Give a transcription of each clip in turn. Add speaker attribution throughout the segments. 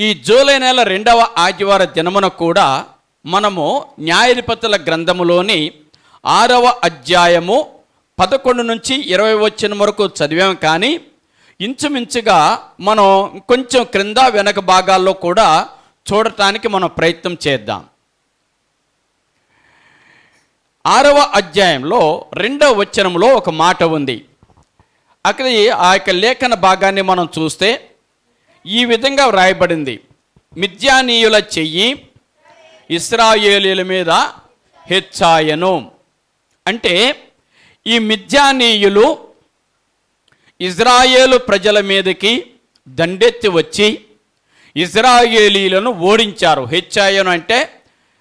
Speaker 1: ఈ జూలై నెల 2వ ఆదివార దినమున కూడా మనము న్యాయాధిపతుల గ్రంథములోని 6వ అధ్యాయము 11 నుంచి 20 వచనం వరకు చదివాం. కానీ ఇంచుమించుగా మనం కొంచెం క్రింద వెనక భాగాల్లో కూడా చూడటానికి మనం ప్రయత్నం చేద్దాం. 6వ అధ్యాయంలో 2వ వచనంలో ఒక మాట ఉంది. అక్కడ ఆ యొక్క లేఖన భాగాన్ని మనం చూస్తే ఈ విధంగా వ్రాయబడింది: మిద్యానీయుల చెయ్యి ఇశ్రాయేలీయుల మీద హెచ్చాయను. అంటే ఈ మిద్యానీయులు ఇజ్రాయేలు ప్రజల మీదకి దండెత్తి వచ్చి ఇజ్రాయేలీయులను ఓడించారు. హెచ్చాయను అంటే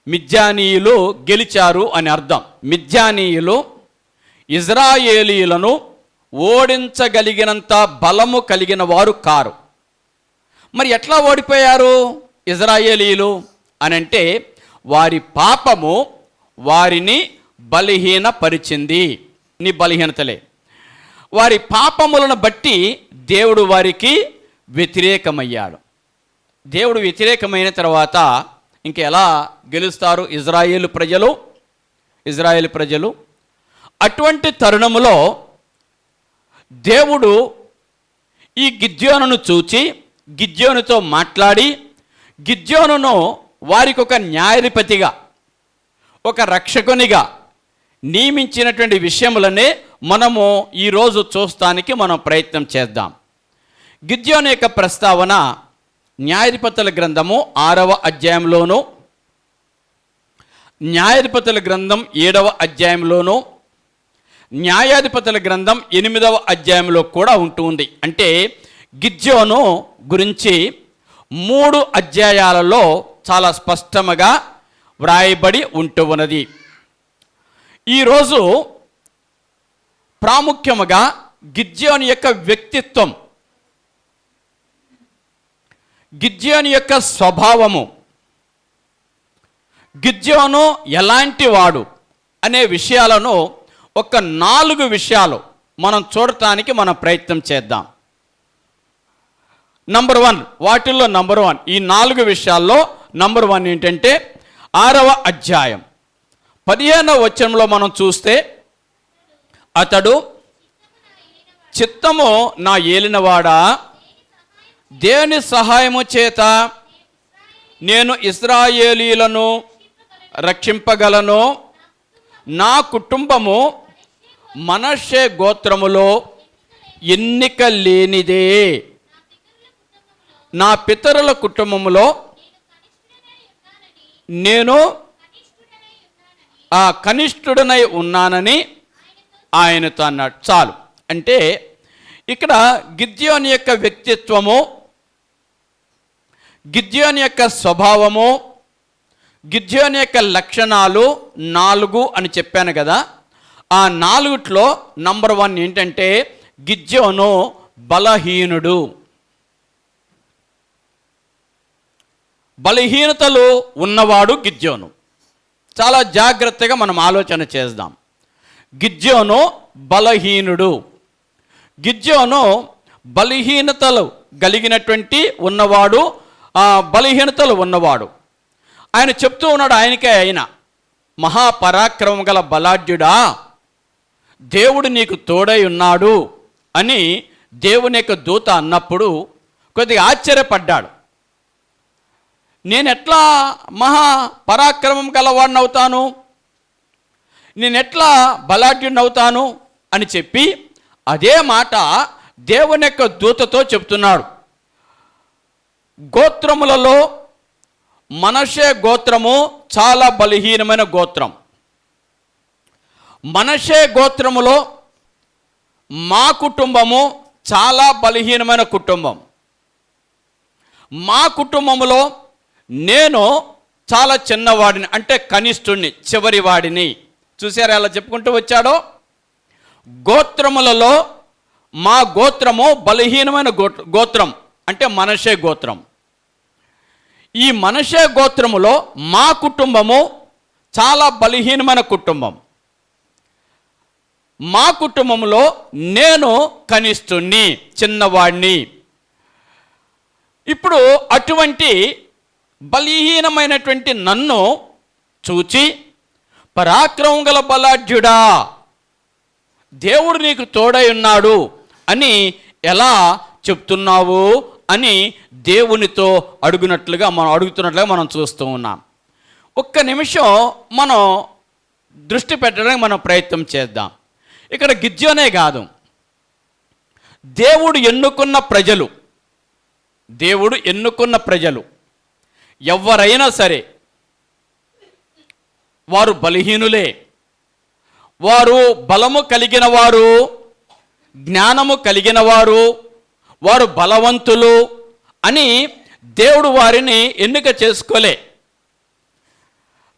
Speaker 1: మిద్యానీయులు గెలిచారు అని అర్థం. మిద్యానీయులు ఇజ్రాయేలీయులను ఓడించగలిగినంత బలము కలిగిన వారు కారు. మరి ఎట్లా ఓడిపోయారు ఇజ్రాయేలీయులు అని అంటే, వారి పాపము వారిని బలహీనపరిచింది. నీ బలహీనతలే, వారి పాపములను బట్టి దేవుడు వారికి వ్యతిరేకమయ్యాడు. దేవుడు వ్యతిరేకమైన తర్వాత ఇంక ఎలా గెలుస్తారు ఇజ్రాయేలు ప్రజలు? అటువంటి తరుణములో దేవుడు ఈ గిద్యోనును చూచి గిద్యోనుతో మాట్లాడి గిద్యోనును వారికి ఒక న్యాయాధిపతిగా, ఒక రక్షకునిగా నియమించినటువంటి విషయములనే మనము ఈరోజు చూస్తానికి మనం ప్రయత్నం చేద్దాం. గిద్యోను యొక్క ప్రస్తావన న్యాయాధిపతుల గ్రంథము 6వ అధ్యాయంలోను, న్యాయాధిపతుల గ్రంథం 7వ అధ్యాయంలోను, న్యాయాధిపతుల గ్రంథం 8వ అధ్యాయంలో కూడా ఉంటుంది. అంటే గిద్యోను గురించి 3 అధ్యాయాలలో చాలా స్పష్టంగా వ్రాయబడి ఉంటూ ఉన్నది. ఈరోజు ప్రాముఖ్యముగా గిద్యోను యొక్క వ్యక్తిత్వం, గిద్యోను యొక్క స్వభావము, గిద్యోను ఎలాంటి వాడు అనే విషయాలను ఒక 4 విషయాలు మనం చూడటానికి మనం ప్రయత్నం చేద్దాం. నంబర్ 1, వాటిల్లో నంబర్ 1, ఈ 4 విషయాల్లో నంబర్ 1 ఏంటంటే 6వ అధ్యాయం 15వ వచనంలో మనం చూస్తే, అతడు చిత్తము నా ఏలినవాడా, దేవుని సహాయము చేత నేను ఇశ్రాయేలీయులను రక్షింపగలను, నా కుటుంబము మనష్షే గోత్రములో ఎన్నిక లేనిదే, నా పితరుల కుటుంబములో నేను కనిష్ఠుడనై ఉన్నానని ఆయనతో అన్నాడు. చాలు. అంటే ఇక్కడ గిద్యోను యొక్క వ్యక్తిత్వము, గిద్యోను యొక్క స్వభావము, గిద్యోను యొక్క లక్షణాలు 4 అని చెప్పాను కదా. ఆ 4లో నంబర్ 1 ఏంటంటే గిద్యోను బలహీనుడు. బలహీనతలు ఉన్నవాడు గిద్యోను. చాలా జాగ్రత్తగా మనం ఆలోచన చేద్దాం. గిద్యోను బలహీనుడు. గిద్యోను బలహీనతలు కలిగినటువంటి ఉన్నవాడు, బలహీనతలు ఉన్నవాడు. ఆయన చెప్తూ ఉన్నాడు, ఆయనకే అయినా మహాపరాక్రమం గల బలాఢ్యుడా, దేవుడు నీకు తోడై ఉన్నాడు అని దేవుని యొక్క దూత అన్నప్పుడు కొద్దిగా ఆశ్చర్యపడ్డాడు. నేను ఎట్లా మహా పరాక్రమం గలవాడిని అవుతాను, నేను ఎట్లా బలాఢ్యుడిని అవుతాను అని చెప్పి అదే మాట దేవుని యొక్క దూతతో చెప్తున్నాడు. గోత్రములలో మనష్షే గోత్రము చాలా బలహీనమైన గోత్రం. మనష్షే గోత్రములో మా కుటుంబము చాలా బలహీనమైన కుటుంబం. మా కుటుంబములో నేను చాలా చిన్నవాడిని, అంటే కనిష్ఠుడిని, చివరి వాడిని. చూసారా ఎలా చెప్పుకుంటూ వచ్చాడో? గోత్రములలో మా గోత్రము బలహీనమైన గోత్రం, అంటే మనష్షే గోత్రం. ఈ మనష్షే గోత్రములో మా కుటుంబము చాలా బలహీనమైన కుటుంబం. మా కుటుంబంలో నేను కనిష్ఠుణ్ణి, చిన్నవాడిని. ఇప్పుడు అటువంటి బలహీనమైనటువంటి నన్ను చూచి, పరాక్రమం గల బలాఢ్యుడా, దేవుడు నీకు తోడై ఉన్నాడు అని ఎలా చెప్తున్నావు అని దేవునితో అడుగుతున్నట్లుగా మనం చూస్తూ ఉన్నాం. ఒక్క నిమిషం మనం దృష్టి పెట్టడానికి మనం ప్రయత్నం చేద్దాం. ఇక్కడ గిద్యోనే కాదు, దేవుడు ఎన్నుకున్న ప్రజలు ఎవరైనా సరే వారు బలహీనులే, వారు బలము కలిగిన వారు, జ్ఞానము కలిగిన వారు, వారు బలవంతులు అని దేవుడు వారిని ఎన్నిక చేసుకోలే.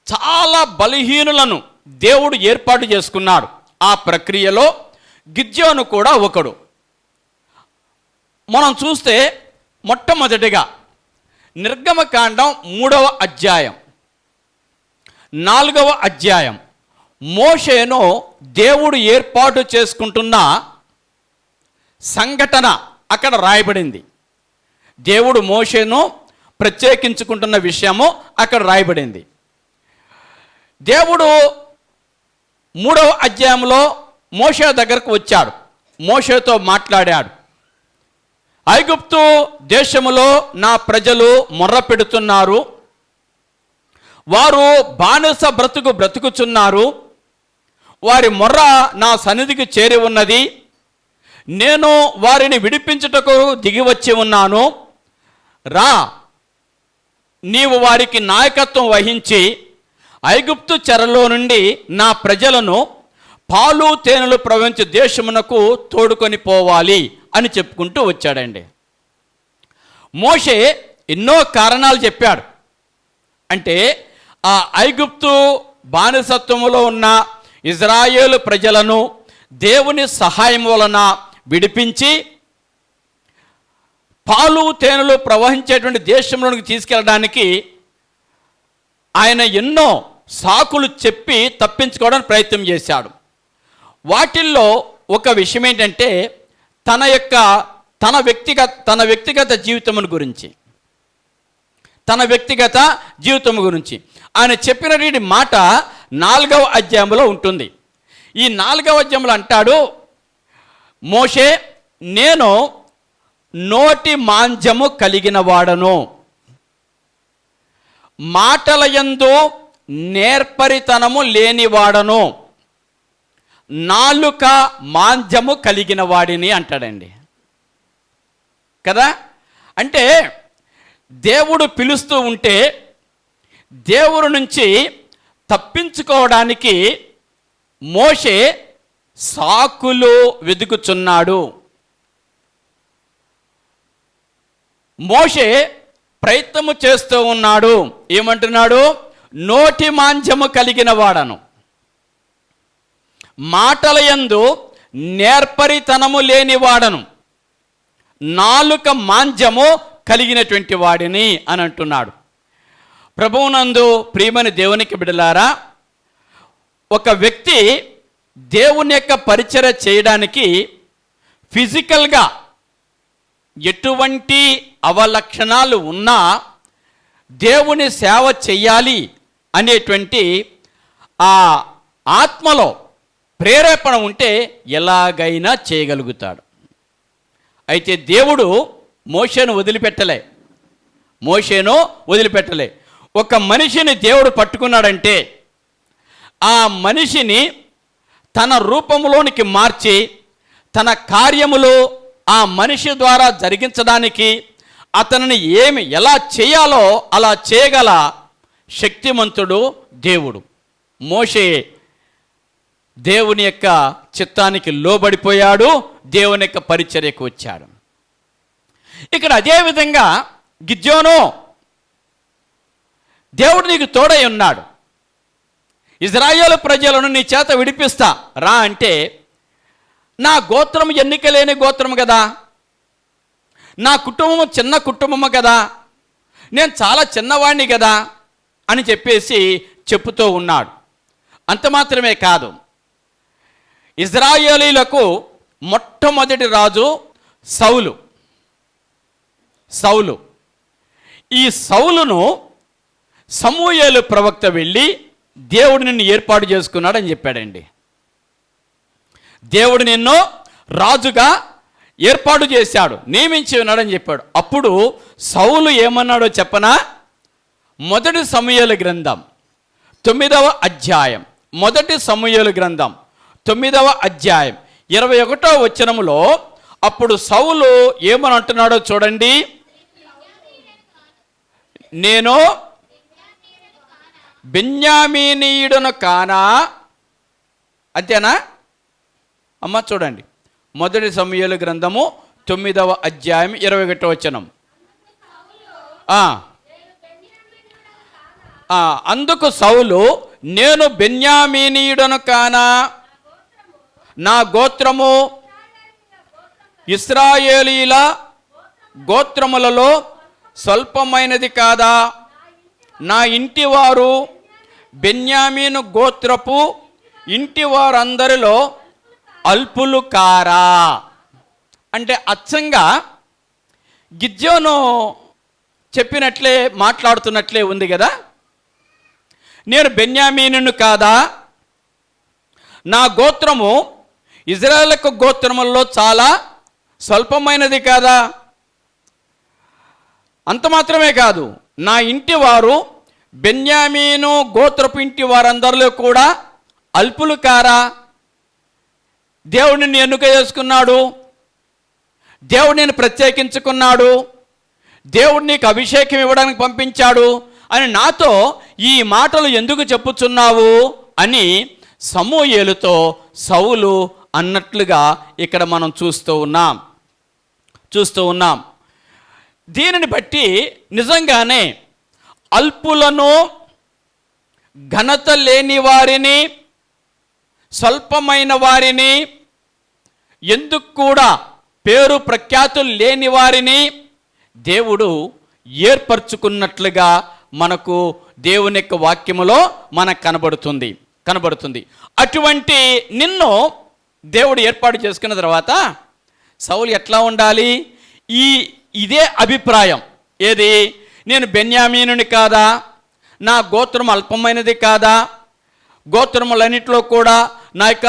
Speaker 1: చాలా బలహీనులను దేవుడు ఏర్పాటు చేసుకున్నాడు. ఆ ప్రక్రియలో గిద్యోను కూడా ఒకడు. మనం చూస్తే మొట్టమొదటిగా నిర్గమకాండం 3వ అధ్యాయం 4వ అధ్యాయం మోషేను దేవుడు ఏర్పాటు చేసుకుంటున్న సంఘటన అక్కడ రాయబడింది. దేవుడు మోషేను ప్రత్యేకించుకుంటున్న విషయము అక్కడ రాయబడింది. దేవుడు 3వ అధ్యాయంలో మోషే దగ్గరకు వచ్చాడు, మోషేతో మాట్లాడాడు. ఐగుప్తు దేశములో నా ప్రజలు మొర్ర పెడుతున్నారు, వారు బానిస బ్రతుకుచున్నారు, వారి మొర్ర నా సన్నిధికి చేరి ఉన్నది, నేను వారిని విడిపించుటకు దిగివచ్చి ఉన్నాను. రా, నీవు వారికి నాయకత్వం వహించి ఐగుప్తు చెరలో నుండి నా ప్రజలను పాలు తేనెలు ప్రవహించే దేశమునకు తోడుకొని పోవాలి అని చెప్పుకుంటూ వచ్చాడండి. మోషే ఎన్నో కారణాలు చెప్పాడు. అంటే ఆ ఐగుప్తు బానిసత్వములో ఉన్న ఇజ్రాయేలు ప్రజలను దేవుని సహాయం వలన విడిపించి పాలు తేనెలు ప్రవహించేటువంటి దేశంలోనికి తీసుకెళ్ళడానికి ఆయన ఎన్నో సాకులు చెప్పి తప్పించుకోవడానికి ప్రయత్నం చేశాడు. వాటిల్లో ఒక విషయం ఏంటంటే తన వ్యక్తిగత జీవితం గురించి ఆయన చెప్పినటువంటి మాట 4వ అధ్యాయంలో ఉంటుంది. ఈ 4వ అధ్యాయంలో అంటాడు, మోషే, నేను నోటి మాంద్యము కలిగిన వాడను, మాటలయందు నేర్పరితనము లేనివాడను, నాలుక మాంద్యము కలిగిన వాడిని అంటాడండి కదా. అంటే దేవుడు పిలుస్తూ ఉంటే దేవుడి నుంచి తప్పించుకోవడానికి మోషే సాకులు వెతుకుచున్నాడు. మోషే ప్రయత్నము చేస్తూ ఉన్నాడు. ఏమంటున్నాడు? నోటి మాంద్యము కలిగిన వాడను, మాటలయందు నేర్పరితనము లేని వాడను, నాలుక మాంద్యము కలిగినటువంటి వాడిని అని అంటున్నాడు. ప్రభువునందు ప్రియమైన దేవునికి బిడ్డలారా, ఒక వ్యక్తి దేవుని యొక్క పరిచర్య చేయడానికి ఫిజికల్గా ఎటువంటి అవలక్షణాలు ఉన్నా దేవుని సేవ చెయ్యాలి అనేటువంటి ఆ ఆత్మలో ప్రేరేపణ ఉంటే ఎలాగైనా చేయగలుగుతాడు. అయితే దేవుడు మోషేను వదిలిపెట్టలే. ఒక మనిషిని దేవుడు పట్టుకున్నాడంటే ఆ మనిషిని తన రూపంలోనికి మార్చి తన కార్యములు ఆ మనిషి ద్వారా జరిగించడానికి అతనిని ఎలా చేయాలో అలా చేయగల శక్తిమంతుడు దేవుడు. మోషే దేవుని యొక్క చిత్తానికి లోబడిపోయాడు, దేవుని యొక్క పరిచర్యకు వచ్చాడు. ఇక్కడ అదేవిధంగా గిద్యోను, దేవుడు నీకు తోడై ఉన్నాడు, ఇజ్రాయేలు ప్రజలను నీ చేత విడిపిస్తా రా అంటే, నా గోత్రం ఎన్నిక లేని గోత్రం కదా, నా కుటుంబము చిన్న కుటుంబము కదా, నేను చాలా చిన్నవాడిని కదా అని చెప్పేసి చెప్పుతూ ఉన్నాడు. అంత మాత్రమే కాదు, ఇజ్రాయేలీలకు మొట్టమొదటి రాజు సౌలు. ఈ సౌలును సమూయేలు ప్రవక్త వెళ్ళి దేవుడు నిన్ను ఏర్పాటు చేసుకున్నాడని చెప్పాడండి. దేవుడు నిన్ను రాజుగా ఏర్పాటు చేశాడు, నియమించి ఉన్నాడని చెప్పాడు. అప్పుడు సౌలు ఏమన్నాడో చెప్పనా? మొదటి సమూయేలు గ్రంథం 9వ అధ్యాయం, మొదటి సమూయేలు గ్రంథం 9వ అధ్యాయం 21వ వచనములో అప్పుడు సౌలు ఏమని అంటున్నాడో చూడండి. నేను బెన్యామీనీయుడను కానా? అంతేనా అమ్మ? చూడండి, మొదటి సమూయేలు గ్రంథము 9వ అధ్యాయం 21వ వచనం. అందుకు సౌలు, నేను బెన్యామీనీయుడను కానా? నా గోత్రము ఇశ్రాయేలీల గోత్రములలో స్వల్పమైనది కాదా? నా ఇంటి వారు బెన్యామీను గోత్రపు ఇంటి వారందరిలో అల్పులు కారా? అంటే అచ్చంగా గిద్యోను చెప్పినట్లే మాట్లాడుతున్నట్లే ఉంది కదా. నేను బెన్యామీనును కాదా? నా గోత్రము ఇజ్రాయేలు గోత్రములలో చాలా స్వల్పమైనది కాదా? అంత మాత్రమే కాదు, నా ఇంటి వారు బెన్యామీను గోత్రపు ఇంటి వారందరిలో కూడా అల్పులు కారా? దేవుడు నిన్ను ఎన్నుక చేసుకున్నాడు, దేవుడు నేను ప్రత్యేకించుకున్నాడు, దేవుడు నీకు అభిషేకం ఇవ్వడానికి పంపించాడు అని నాతో ఈ మాటలు ఎందుకు చెప్పుచున్నావు అని సమూయేలుతో సౌలు అన్నట్లుగా ఇక్కడ మనం చూస్తూ ఉన్నాం. దీనిని బట్టి నిజంగానే అల్పులను, ఘనత లేని వారిని, స్వల్పమైన వారిని, ఎందుకు కూడా పేరు ప్రఖ్యాతులు లేని వారిని దేవుడు ఏర్పరచుకున్నట్లుగా మనకు దేవుని యొక్క వాక్యములో మనకు కనబడుతుంది. అటువంటి నిన్ను దేవుడు ఏర్పాటు చేసుకున్న తర్వాత సౌలు ఎట్లా ఉండాలి? ఇదే అభిప్రాయం. ఏది? నేను బెన్యామీనుని కాదా? నా గోత్రం అల్పమైనది కాదా? గోత్రములన్నింటిలో కూడా నా యొక్క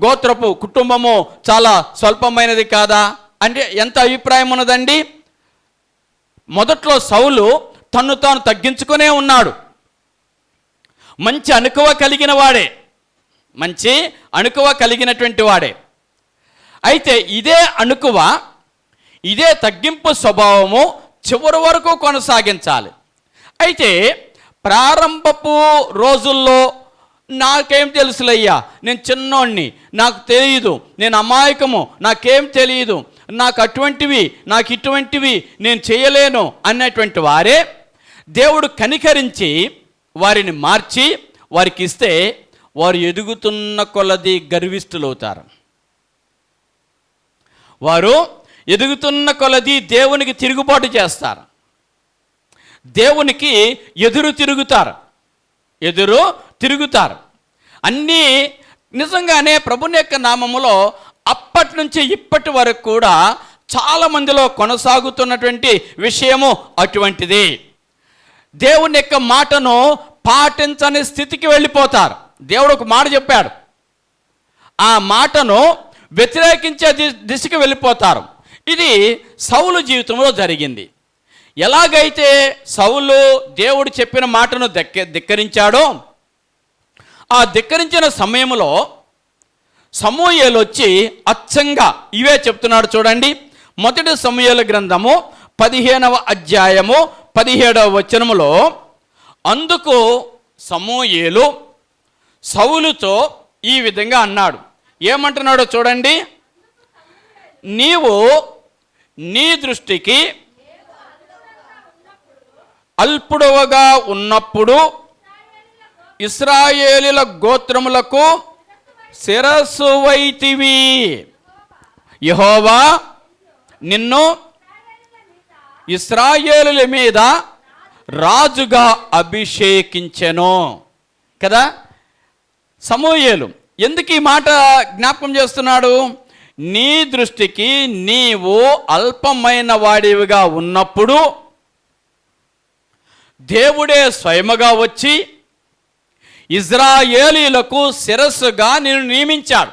Speaker 1: గోత్రపు కుటుంబము చాలా స్వల్పమైనది కాదా? అంటే ఎంత అభిప్రాయం ఉన్నదండి. మొదట్లో సౌలు తన్ను తాను తగ్గించుకునే ఉన్నాడు. మంచి అణకువ కలిగినటువంటి వాడే. అయితే ఇదే అణకువ, ఇదే తగ్గింపు స్వభావము చివరి వరకు కొనసాగించాలి. అయితే ప్రారంభపు రోజుల్లో నాకేం తెలుసులయ్యా, నేను చిన్నోడిని, నాకు తెలియదు, నేను అమాయకము, నాకేం తెలియదు, నాకు ఇటువంటివి నేను చేయలేను అన్నటువంటి వారే దేవుడు కనికరించి వారిని మార్చి వారికి ఇస్తే వారు ఎదుగుతున్న కొలది గర్విష్ఠులవుతారు. వారు ఎదుగుతున్న కొలది దేవునికి తిరుగుబాటు చేస్తారు, దేవునికి ఎదురు తిరుగుతారు. అన్నీ నిజంగానే ప్రభుని యొక్క నామములో అప్పటి నుంచి ఇప్పటి వరకు కూడా చాలా మందిలో కొనసాగుతున్నటువంటి విషయము అటువంటిది. దేవుని యొక్క మాటను పాటించని స్థితికి వెళ్ళిపోతారు. దేవుడు ఒక మాట చెప్పాడు, ఆ మాటను వ్యతిరేకించే దిశకి వెళ్ళిపోతారు. ఇది సౌలు జీవితంలో జరిగింది. ఎలాగైతే సౌలు దేవుడు చెప్పిన మాటను ధిక్కరించాడో, ఆ ధిక్కరించిన సమయంలో సమూయేలు వచ్చి అచ్చంగా ఇవే చెప్తున్నాడు. చూడండి, మొదటి సమూయేలు గ్రంథము 15వ అధ్యాయము 17వ వచనములో, అందుకు సమూయేలు సౌలుతో ఈ విధంగా అన్నాడు. ఏమంటున్నాడో చూడండి. నీవు నీ దృష్టికి అల్పుడవగా ఉన్నప్పుడు ఇశ్రాయేలీల గోత్రములకు శిరస్సు వైతివి. యెహోవా నిన్ను ఇశ్రాయేలుల మీద రాజుగా అభిషేకించెను కదా. సమూయేలు ఎందుకు ఈ మాట జ్ఞాపకం చేస్తున్నాడు? నీ దృష్టికి నీవు అల్పమైన వాడివిగా ఉన్నప్పుడు దేవుడే స్వయముగా వచ్చి ఇజ్రాయేలీలకు శిరస్సుగా నిన్ను నియమించాడు,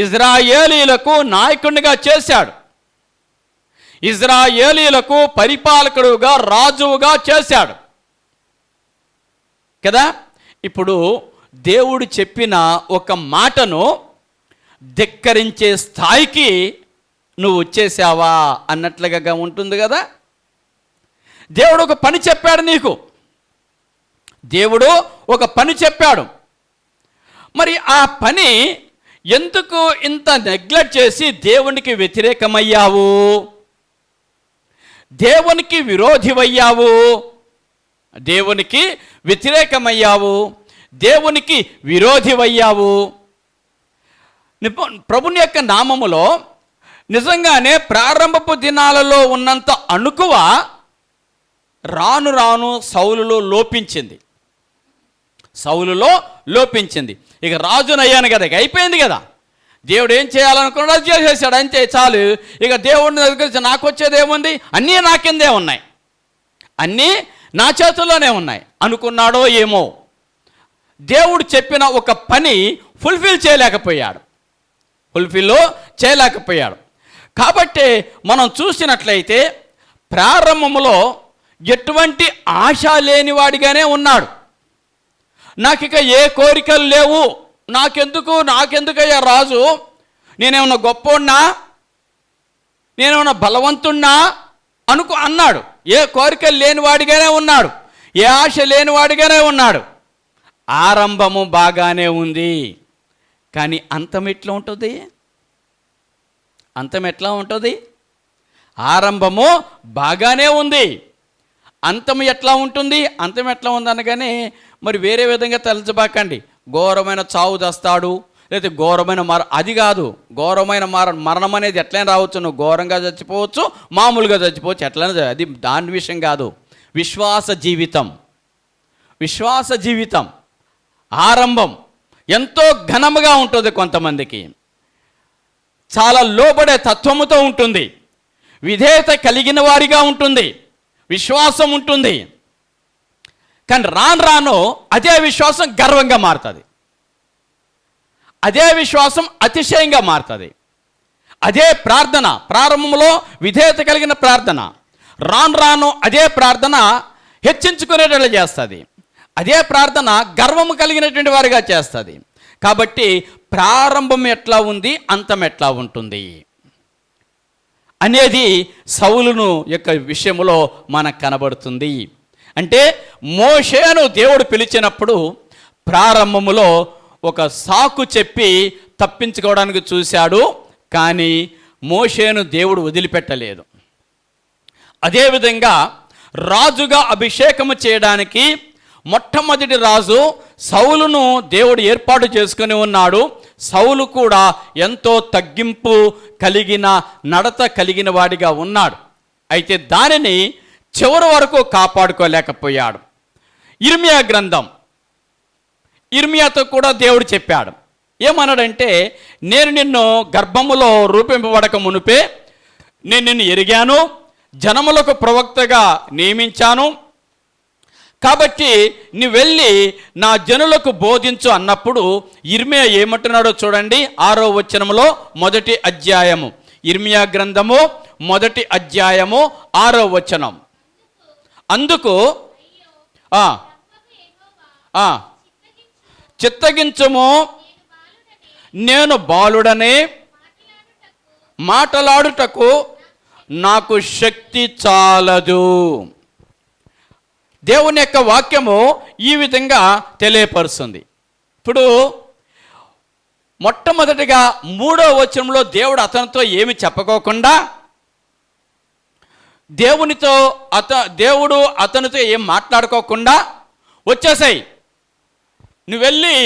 Speaker 1: ఇజ్రాయేలీలకు నాయకునిగా చేశాడు, ఇజ్రాయేలీలకు పరిపాలకుడుగా రాజువుగా చేశాడు కదా. ఇప్పుడు దేవుడు చెప్పిన ఒక మాటను ధిక్కరించే స్థాయికి నువ్వు వచ్చేసావా అన్నట్లుగా ఉంటుంది కదా. దేవుడు ఒక పని చెప్పాడు నీకు, దేవుడు ఒక పని చెప్పాడు. మరి ఆ పని ఎందుకు ఇంత నెగ్లెక్ట్ చేసి దేవునికి వ్యతిరేకమయ్యావు, దేవునికి విరోధివయ్యావు, దేవునికి వ్యతిరేకమయ్యావు, దేవునికి విరోధివయ్యావు? ప్రభుని యొక్క నామములో నిజంగానే ప్రారంభపు దినాలలో ఉన్నంత అణుకువ రాను రాను సౌలులో లోపించింది, సౌలులో లోపించింది. ఇక రాజునయ్యాను కదా, ఇక అయిపోయింది కదా. దేవుడు ఏం చేయాలనుకున్నాడు అది చేసేసాడు, అంతే చాలు. ఇక దేవుడిని దగ్గర నాకు వచ్చేది ఏముంది, అన్నీ నా కిందే ఉన్నాయి, అన్నీ నా చేతుల్లోనే ఉన్నాయి అనుకున్నాడో ఏమో. దేవుడు చెప్పిన ఒక పని ఫుల్ఫిల్ చేయలేకపోయాడు. కాబట్టి మనం చూసినట్లయితే ప్రారంభంలో ఎటువంటి ఆశ లేనివాడిగానే ఉన్నాడు. నాకిక ఏ కోరికలు లేవు, నాకెందుకయ్యా రాజు, నేనేమన్నా గొప్పోడినా, నేనేమన్నా బలవంతున్నా అన్నాడు. ఏ కోరికలు లేనివాడిగానే ఉన్నాడు, ఏ ఆశ లేనివాడిగానే ఉన్నాడు. ఆరంభము బాగానే ఉంది, కానీ అంతం ఎట్లా ఉంటుంది? ఆరంభము బాగానే ఉంది, అంతం ఎట్లా ఉంటుంది? అంతం ఎట్లా ఉంది అనగానే మరి వేరే విధంగా తలచబాకండి. ఘోరమైన చావు తెస్తాడు, లేదా ఘోరమైన అది కాదు. ఘోరమైన మరణం అనేది ఎట్లయినా రావచ్చు, నువ్వు ఘోరంగా చచ్చిపోవచ్చు, మామూలుగా చచ్చిపోవచ్చు, ఎట్లయినా. అది దాని విషయం కాదు. విశ్వాస జీవితం ఆరంభం ఎంతో ఘనముగా ఉంటుంది, కొంతమందికి చాలా లోబడే తత్వముతో ఉంటుంది, విధేయత కలిగిన వారిగా ఉంటుంది, విశ్వాసం ఉంటుంది. కానీ రాను అదే విశ్వాసం గర్వంగా మారుతుంది, అదే విశ్వాసం అతిశయంగా మారుతుంది. అదే ప్రార్థన ప్రారంభంలో విధేయత కలిగిన ప్రార్థన రాను అదే ప్రార్థన హెచ్చించుకునేటట్లు చేస్తుంది, అదే ప్రార్థన గర్వము కలిగినటువంటి వారిగా చేస్తుంది. కాబట్టి ప్రారంభం ఎట్లా ఉంది, అంతం ఎట్లా ఉంటుంది అనేది సౌలును యొక్క విషయంలో మనకు కనబడుతుంది. అంటే మోషేను దేవుడు పిలిచినప్పుడు ప్రారంభములో ఒక సాకు చెప్పి తప్పించుకోవడానికి చూశాడు, కానీ మోషేను దేవుడు వదిలిపెట్టలేదు. అదేవిధంగా రాజుగా అభిషేకము చేయడానికి మొట్టమొదటి రాజు సౌలును దేవుడు ఏర్పాటు చేసుకుని ఉన్నాడు. సౌలు కూడా ఎంతో తగ్గింపు కలిగిన నడత కలిగిన వాడిగా ఉన్నాడు. అయితే దానిని చివరి వరకు కాపాడుకోలేకపోయాడు. ఇర్మియా గ్రంథం, ఇర్మియాతో కూడా దేవుడు చెప్పాడు. ఏమన్నాడంటే, నేను నిన్ను గర్భములో రూపింపబడక మునిపే నేను నిన్ను ఎరిగాను, జనములకు ప్రవక్తగా నియమించాను, కాబట్టి నీ వెళ్ళి నా జనులకు బోధించు అన్నప్పుడు ఇర్మియా ఏమంటున్నాడో చూడండి. 6వ వచనములో మొదటి అధ్యాయము, ఇర్మియా గ్రంథము మొదటి అధ్యాయము 6వ వచనం. అందుకు చిత్తగించుము, నేను బాలుడనే, మాటలాడుటకు నాకు శక్తి చాలదు. దేవుని యొక్క వాక్యము ఈ విధంగా తెలియపరుస్తుంది. ఇప్పుడు మొట్టమొదటిగా 3వ వచనంలో దేవుడు అతనితో ఏమి చెప్పుకోకుండా, దేవుడు అతనితో ఏం మాట్లాడుకోకుండా వచ్చేసాయి, నువ్వు వెళ్ళి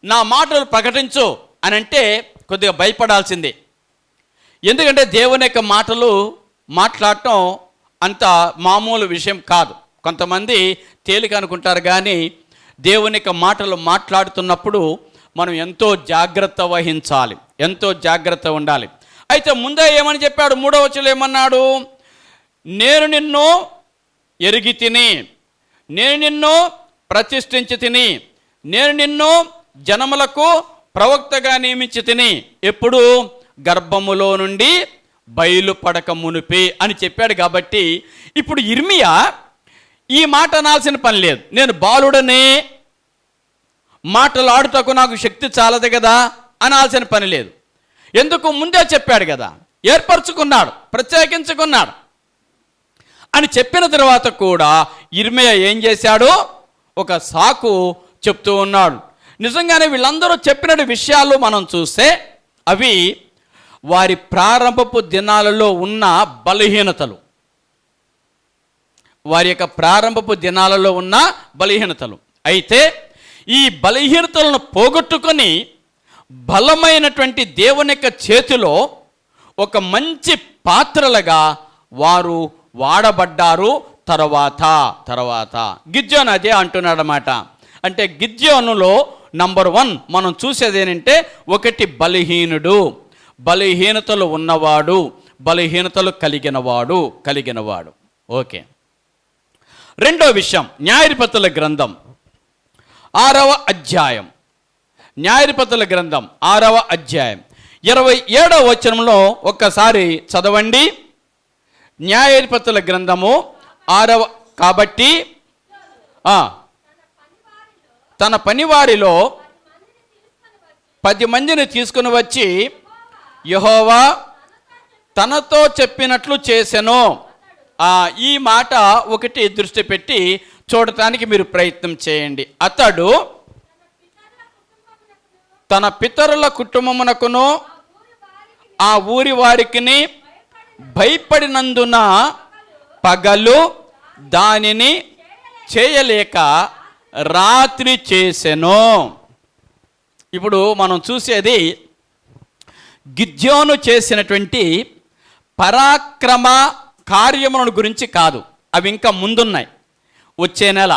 Speaker 1: నా మాటలు ప్రకటించు అని అంటే కొద్దిగా భయపడాల్సిందే. ఎందుకంటే దేవుని యొక్క మాటలు మాట్లాడటం అంత మామూలు విషయం కాదు. కొంతమంది తేలిక అనుకుంటారు, కానీ దేవుని యొక్క మాటలు మాట్లాడుతున్నప్పుడు మనం ఎంతో జాగ్రత్త వహించాలి, ఎంతో జాగ్రత్త ఉండాలి. అయితే ముందే ఏమని చెప్పాడు? 3వ వచనంలో ఏమన్నాడు? నేను నిన్ను ఎరిగి తిని, నేను నిన్ను ప్రతిష్ఠించి తిని, నేను నిన్ను జనములకు ప్రవక్తగా నియమించి తిని, ఎప్పుడు గర్భములో నుండి బయలుపడక మునిపే అని చెప్పాడు. కాబట్టి ఇప్పుడు ఇర్మియా ఈ మాట అనాల్సిన పని లేదు. నేను బాలుడనే, మాటలాడుటకు నాకు శక్తి చాలదు కదా అనాల్సిన పని లేదు. ఎందుకు? ముందే చెప్పాడు కదా, ఏర్పరచుకున్నాడు, ప్రత్యేకించుకున్నాడు అని చెప్పిన తర్వాత కూడా ఇర్మియా ఏం చేశాడు? ఒక సాకు చెప్తూ ఉన్నాడు. నిజంగానే వీళ్ళందరూ చెప్పిన విషయాలు మనం చూస్తే అవి వారి ప్రారంభపు దినాలలో ఉన్న బలహీనతలు, వారి యొక్క ప్రారంభపు దినాలలో ఉన్న బలహీనతలు. అయితే ఈ బలహీనతలను పోగొట్టుకొని బలమైనటువంటి దేవుని యొక్క చేతిలో ఒక మంచి పాత్రలుగా వారు వాడబడ్డారు. తర్వాత గిద్యోను అదే అంటున్నాడన్నమాట. అంటే గిద్యోనులో నంబర్ 1 మనం చూసేది ఏంటంటే, ఒకటి బలహీనుడు, బలహీనతలు ఉన్నవాడు, బలహీనతలు కలిగినవాడు. ఓకే. రెండో విషయం, న్యాయాధిపతుల గ్రంథం 6వ అధ్యాయం, న్యాయాధిపతుల గ్రంథం 6వ అధ్యాయం 27వ వచనంలో ఒక్కసారి చదవండి. న్యాయాధిపతుల గ్రంథము 6వ. కాబట్టి తన పనివారిలో 10 మందిని తీసుకుని వచ్చి యెహోవా తనతో చెప్పినట్లు చేసెను. ఈ మాట ఒకటి దృష్టి పెట్టి చూడటానికి మీరు ప్రయత్నం చేయండి. అతడు తన పితరుల కుటుంబమునకును ఆ ఊరి వారికి భయపడినందున పగలు దానిని చేయలేక రాత్రి చేసెను. ఇప్పుడు మనం చూసేది గిద్యోను చేసినటువంటి పరాక్రమ కార్యములను గురించి కాదు, అవి ఇంకా ముందున్నాయి. వచ్చే నెల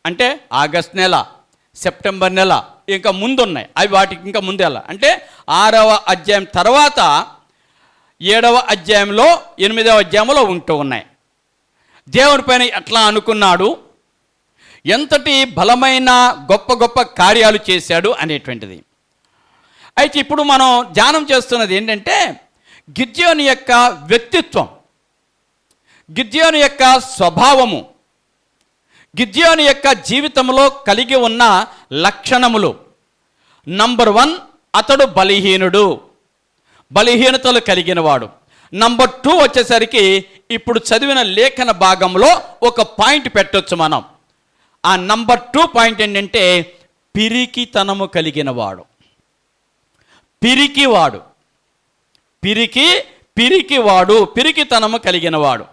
Speaker 1: అంటే ఆగస్ట్ నెల, సెప్టెంబర్ నెల ఇంకా ముందున్నాయి. అవి వాటికి ఇంకా ముందెల అంటే 6వ అధ్యాయం తర్వాత 7వ అధ్యాయంలో 8వ అధ్యాయంలో ఉంటూ ఉన్నాయి. దేవుని పైన ఎట్లా అనుకున్నాడు, ఎంతటి బలమైన గొప్ప గొప్ప కార్యాలు చేశాడు అనేటువంటిది. అయితే ఇప్పుడు మనం ధ్యానం చేస్తున్నది ఏంటంటే గిద్యోను యొక్క వ్యక్తిత్వం, గిద్యోను యొక్క స్వభావము, గిద్యోను యొక్క జీవితంలో కలిగి ఉన్న లక్షణములు. నంబర్ 1, అతడు బలహీనుడు, బలహీనతలు కలిగినవాడు. నంబర్ 2 వచ్చేసరికి ఇప్పుడు చదివిన లేఖన భాగంలో ఒక పాయింట్ పెట్టొచ్చు మనం. ఆ నంబర్ 2 పాయింట్ ఏంటంటే పిరికితనము కలిగినవాడు, పిరికితనము కలిగినవాడు.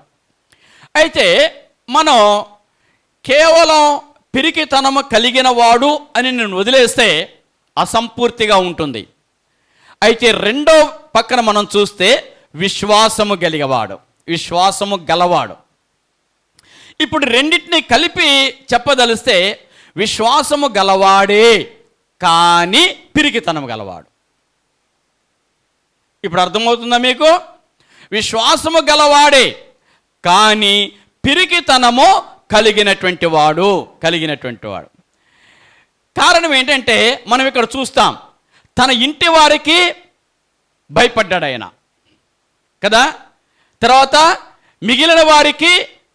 Speaker 1: అయితే మనం కేవలం పిరికితనము కలిగినవాడు అని నేను వదిలేస్తే అసంపూర్తిగా ఉంటుంది. అయితే రెండో పక్కన మనం చూస్తే విశ్వాసము గలవాడు. ఇప్పుడు రెండింటిని కలిపి చెప్పదలిస్తే విశ్వాసము గలవాడే కానీ పిరికితనం గలవాడు. ఇప్పుడు అర్థమవుతుందా మీకు? విశ్వాసము గలవాడే కానీ పిరికితనము కలిగినటువంటి వాడు. కారణం ఏంటంటే మనం ఇక్కడ చూస్తాం, తన ఇంటి వారికి భయపడ్డాడు ఆయన కదా, తర్వాత మిగిలిన వారికి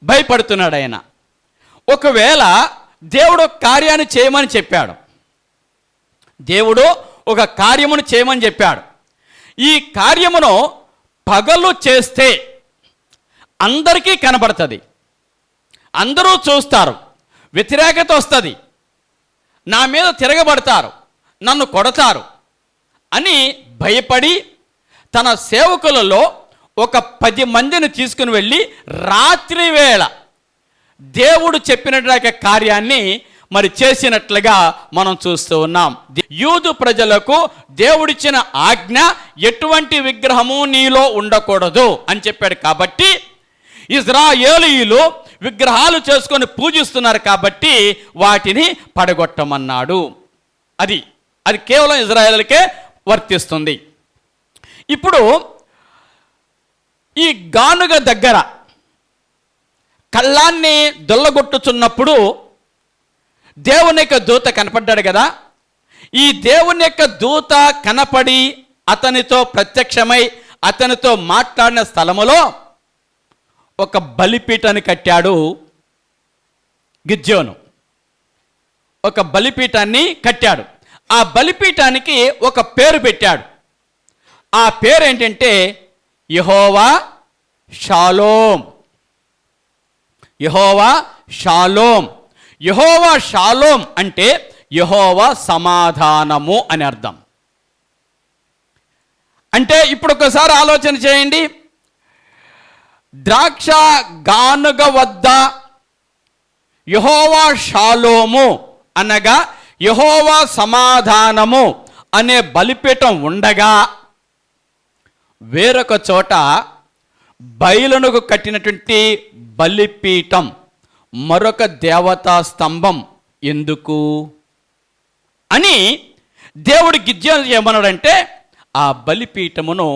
Speaker 1: భయపడుతున్నాడు ఆయన. ఒకవేళ దేవుడు కార్యాన్ని చేయమని చెప్పాడు, దేవుడు ఒక కార్యమును చేయమని చెప్పాడు. ఈ కార్యమును పగలు చేస్తే అందరికీ కనబడుతుంది, అందరూ చూస్తారు, వ్యతిరేకత వస్తుంది, నా మీద తిరగబడతారు, నన్ను కొడతారు అని భయపడి తన సేవకులలో ఒక 10 మందిని తీసుకుని వెళ్ళి రాత్రి వేళ దేవుడు చెప్పినటువంటి కార్యాన్ని మరి చేసినట్లుగా మనం చూస్తూ ఉన్నాం. యూదు ప్రజలకు దేవుడిచ్చిన ఆజ్ఞ ఎటువంటి విగ్రహము నీలో ఉండకూడదు అని చెప్పాడు. కాబట్టి ఇజ్రాయేలీయులు విగ్రహాలు చేసుకొని పూజిస్తున్నారు కాబట్టి వాటిని పడగొట్టమన్నాడు. అది కేవలం ఇజ్రాయేలుకే వర్తిస్తుంది. ఇప్పుడు ఈ గానుగ దగ్గర కళ్ళాన్ని దొల్లగొట్టుచున్నప్పుడు దేవుని యొక్క దూత కనపడ్డాడు కదా. ఈ దేవుని యొక్క దూత కనపడి అతనితో ప్రత్యక్షమై అతనితో మాట్లాడిన స్థలములో ఒక బలిపీఠాన్ని కట్టాడు గిద్యోను. ఒక బలిపీఠాన్ని కట్టాడు. ఆ బలిపీఠానికి ఒక పేరు పెట్టాడు. ఆ పేరు ఏంటంటే యెహోవా షాలోం. యెహోవా షాలోం. యెహోవా షాలోం అంటే యెహోవా సమాధానము అని అర్థం. అంటే ఇప్పుడు ఒకసారి ఆలోచన చేయండి. ద్రాక్ష గానుగ వద్ద యెహోవా షాలోము అనగా యెహోవా సమాధానము అనే బలిపీఠం ఉండగా వేరొక చోట బయలునకు కట్టినటువంటి బలిపీఠం, మరొక దేవతా స్తంభం ఎందుకు అని దేవుడు గిద్యోను ఏమన్నాడంటే, ఆ బలిపీఠమును,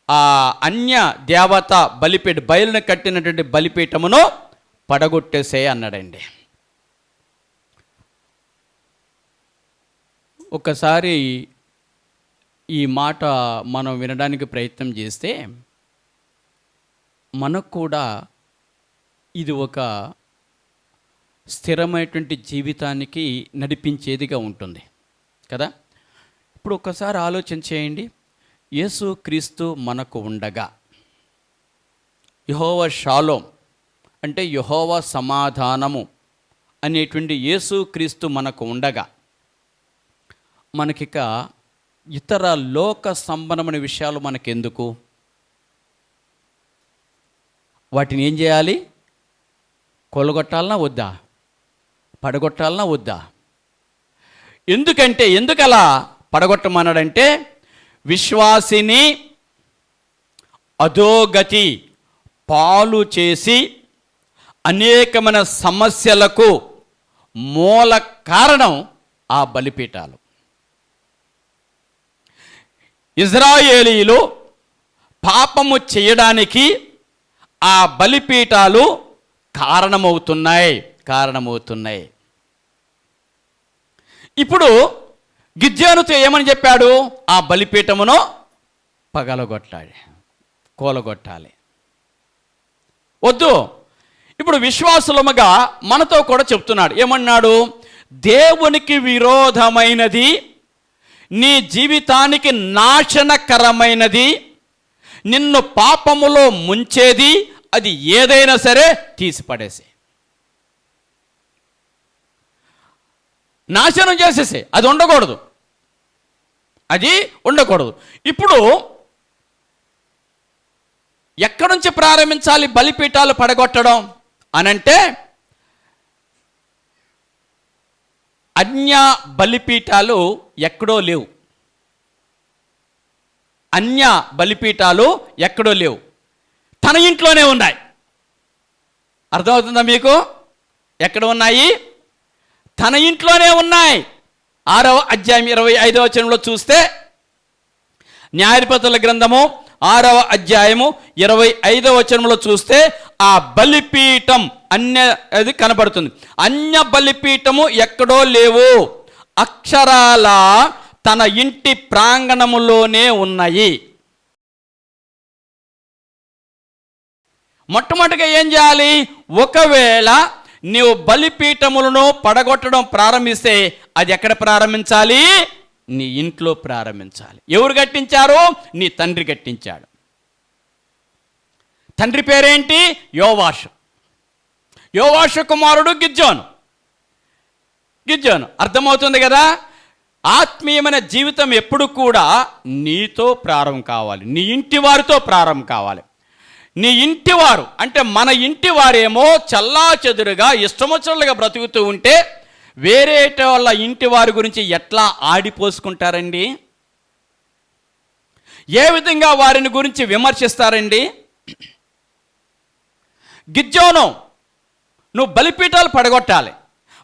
Speaker 1: ఆ అన్య దేవత బలిపీఠ బయలును కట్టినటువంటి బలిపీఠమును పడగొట్టేసే అన్నాడండి. ఒకసారి ఈ మాట మనం వినడానికి ప్రయత్నం చేస్తే మనకు కూడా ఇది ఒక స్థిరమైనటువంటి జీవితానికి నడిపించేదిగా ఉంటుంది కదా. ఇప్పుడు ఒకసారి ఆలోచన చేయండి. యేసు క్రీస్తు మనకు ఉండగా, యెహోవా షాలోం అంటే యెహోవా సమాధానము అనేటువంటి యేసు క్రీస్తు మనకు ఉండగా, మనకిక ఇతర లోక సంబంధమైన విషయాలు మనకెందుకు? వాటిని ఏం చేయాలి? కొలగొట్టాలనా వద్దా? పడగొట్టాలనా వద్దా? ఎందుకలా పడగొట్టమన్నాడంటే, విశ్వాసిని అధోగతి పాలు చేసి అనేకమైన సమస్యలకు మూల కారణం ఆ బలిపీఠాలు. ఇజ్రాయేలీలు పాపము చేయడానికి ఆ బలిపీఠాలు కారణమవుతున్నాయి. ఇప్పుడు గిద్యోనుతో ఏమని చెప్పాడు? ఆ బలిపీఠమును కూలగొట్టాలి. వద్దు. ఇప్పుడు విశ్వాసులముగా మనతో కూడా చెప్తున్నాడు. ఏమన్నాడు? దేవునికి విరోధమైనది, నీ జీవితానికి నాశనకరమైనది, నిన్ను పాపములో ముంచేది అది ఏదైనా సరే తీసిపడేసి, నాశనం చేసేసి, అది ఉండకూడదు. ఇప్పుడు ఎక్కడి నుంచి ప్రారంభించాలి బలిపీఠాలు పడగొట్టడం అనంటే, అన్య బలిపీఠాలు ఎక్కడో లేవు. తన ఇంట్లోనే ఉన్నాయి. అర్థమవుతుందా మీకు? ఎక్కడ ఉన్నాయి? తన ఇంట్లోనే ఉన్నాయి. 6వ అధ్యాయం 25వ వచనంలో చూస్తే, న్యాయాధిపతుల గ్రంథము 6వ అధ్యాయము 25వ వచనంలో చూస్తే ఆ బలిపీఠం అది కనబడుతుంది. అన్య బలిపీఠము ఎక్కడో లేవు, అక్షరాల తన ఇంటి ప్రాంగణములోనే ఉన్నాయి. మొట్టమొదటిగా ఏం చేయాలి? ఒకవేళ నీవు బలిపీఠములను పడగొట్టడం ప్రారంభిస్తే అది ఎక్కడ ప్రారంభించాలి? నీ ఇంట్లో ప్రారంభించాలి. ఎవరు కట్టించారు? నీ తండ్రి కట్టించాడు. తండ్రి పేరేంటి? యోవాషు కుమారుడు గిద్యోను. అర్థమవుతుంది కదా. ఆత్మీయమైన జీవితం ఎప్పుడు కూడా నీతో ప్రారంభం కావాలి, నీ ఇంటి వారితో ప్రారంభం కావాలి. నీ ఇంటివారు అంటే మన ఇంటి వారేమో చల్లా చెదురుగా ఇష్టమొచ్చలుగా బ్రతుకుతూ ఉంటే వేరే వాళ్ళ ఇంటి వారి గురించి ఎట్లా ఆడిపోసుకుంటారండి? ఏ విధంగా వారిని గురించి విమర్శిస్తారండి? గిద్యోను, నువ్వు బలిపీఠాలు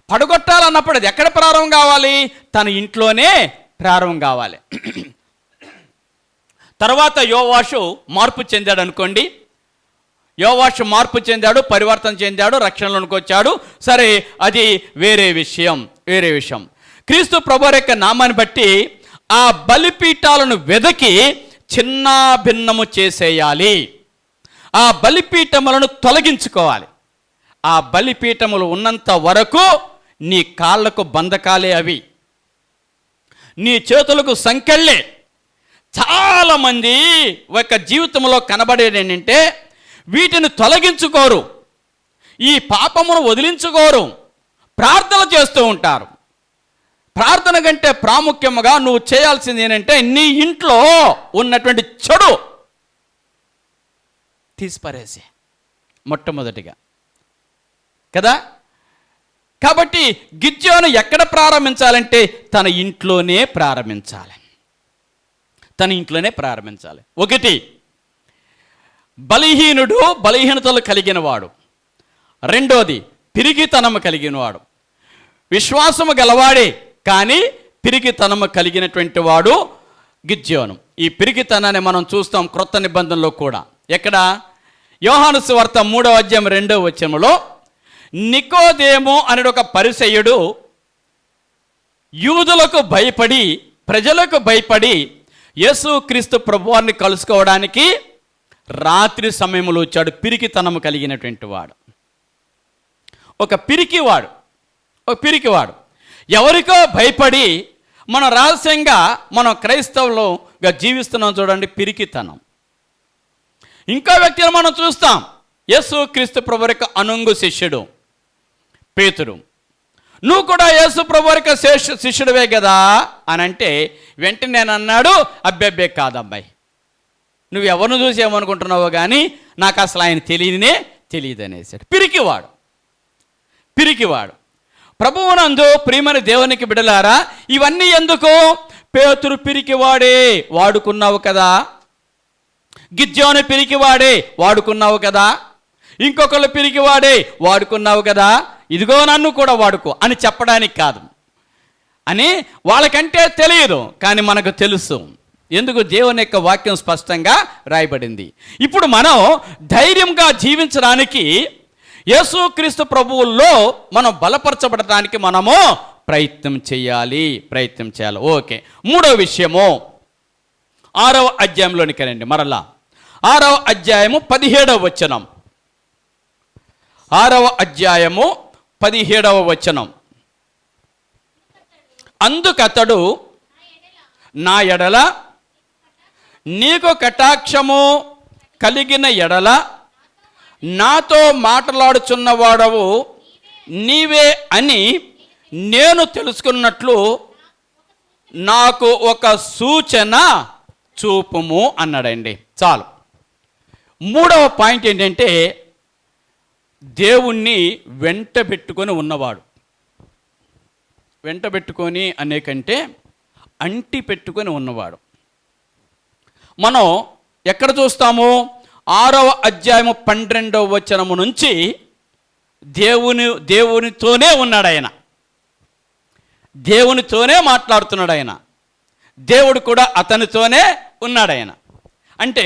Speaker 1: పడగొట్టాలన్నప్పుడు అది ఎక్కడ ప్రారంభం కావాలి? తన ఇంట్లోనే ప్రారంభం కావాలి. తర్వాత యోవాషు మార్పు చెందాడు అనుకోండి. యోవాషు మార్పు చెందాడు, పరివర్తన చెందాడు, రక్షణలోనికి వచ్చాడు. సరే, అది వేరే విషయం. క్రీస్తు ప్రభువారి యొక్క నామాన్ని బట్టి ఆ బలిపీఠాలను వెదకి చిన్న భిన్నము చేసేయాలి. ఆ బలిపీఠములను తొలగించుకోవాలి. ఆ బలిపీఠములు ఉన్నంత వరకు నీ కాళ్ళకు బంధకాలే అవి, నీ చేతులకు సంకెళ్ళే. చాలామంది ఒక జీవితంలో కనబడేది ఏంటంటే వీటిని తొలగించుకోరు, ఈ పాపమును వదిలించుకోరు, ప్రార్థన చేస్తూ ఉంటారు. ప్రార్థన కంటే ప్రాముఖ్యముగా నువ్వు చేయాల్సింది ఏంటంటే నీ ఇంట్లో ఉన్నటువంటి చెడు తీసిపారేసి మొట్టమొదటిగా కదా. కాబట్టి గిద్యోను ఎక్కడ ప్రారంభించాలంటే తన ఇంట్లోనే ప్రారంభించాలి. ఒకటి, బలహీనతలు కలిగినవాడు. రెండోది, పిరిగితనము కలిగినవాడు. విశ్వాసము గలవాడే కానీ పిరిగితనము కలిగినటువంటి వాడు గిద్యోను. ఈ పిరిగితనాన్ని మనం చూస్తాం క్రొత్త నిబంధనలో కూడా. ఎక్కడ? యోహాను సువార్త 3వ అధ్యాయం 2వ వచనములో నికోదేము అనే ఒక పరిసయ్యుడు యూదులకు భయపడి, ప్రజలకు భయపడి యేసుక్రీస్తు ప్రభువారిని కలుసుకోవడానికి రాత్రి సమయంలో వచ్చాడు. పిరికితనము కలిగినటువంటి వాడు, ఒక పిరికివాడు. ఎవరికో భయపడి మన రహస్యంగా మనం క్రైస్తవులుగా జీవిస్తున్నాం. చూడండి, పిరికితనం. ఇంకో వ్యక్తిని మనం చూస్తాం, యేసుక్రీస్తు ప్రభువు యొక్క అనుంగు శిష్యుడు పేతురు. నువ్వు కూడా యేసు ప్రభువు యొక్క శిష్యుడివే కదా అని అంటే వెంటనే నేను అన్నాడు, అబ్బెబ్బే కాదబ్బాయి, నువ్వు ఎవరిని చూసి ఏమనుకుంటున్నావో కానీ నాకు అసలు ఆయన తెలియదు అనేసాడు. పిరికివాడు. ప్రభువునందు ప్రియమైన దేవునికి బిడలారా, ఇవన్నీ ఎందుకు? పేతురు పిరికివాడే, వాడుకున్నావు కదా. గిద్యోను పిరికివాడే, వాడుకున్నావు కదా. ఇంకొకళ్ళు పిరికివాడే, వాడుకున్నావు కదా. ఇదిగో నన్ను కూడా వాడుకో అని చెప్పడానికి కాదు అని. వాళ్ళకంటే తెలియదు కానీ మనకు తెలుసు. ఎందుకు? దేవుని యొక్క వాక్యం స్పష్టంగా రాయబడింది. ఇప్పుడు మనం ధైర్యంగా జీవించడానికి, యేసుక్రీస్తు ప్రభువుల్లో మనం బలపరచబడటానికి మనము ప్రయత్నం చేయాలి. ఓకే, మూడో విషయము 6వ అధ్యాయంలోనికి రండి. మరలా 6వ అధ్యాయము 17వ వచనం. 6వ అధ్యాయము 17వ వచనం. అందుకతడు నా ఎడల నీకు కటాక్షము కలిగిన ఎడల నాతో మాట్లాడుచున్నవాడవు నీవే అని నేను తెలుసుకున్నట్లు నాకు ఒక సూచన చూపుము అన్నాడండి. చాలు. మూడవ పాయింట్ ఏంటంటే దేవుణ్ణి వెంట పెట్టుకొని ఉన్నవాడు. వెంట పెట్టుకొని అనేకంటే అంటి పెట్టుకొని ఉన్నవాడు. మనం ఎక్కడ చూస్తాము? 6వ అధ్యాయము 12వ వచనము నుంచి దేవునితోనే ఉన్నాడు ఆయన. దేవునితోనే మాట్లాడుతున్నాడు ఆయన. దేవుడు కూడా అతనితోనే ఉన్నాడు ఆయన. అంటే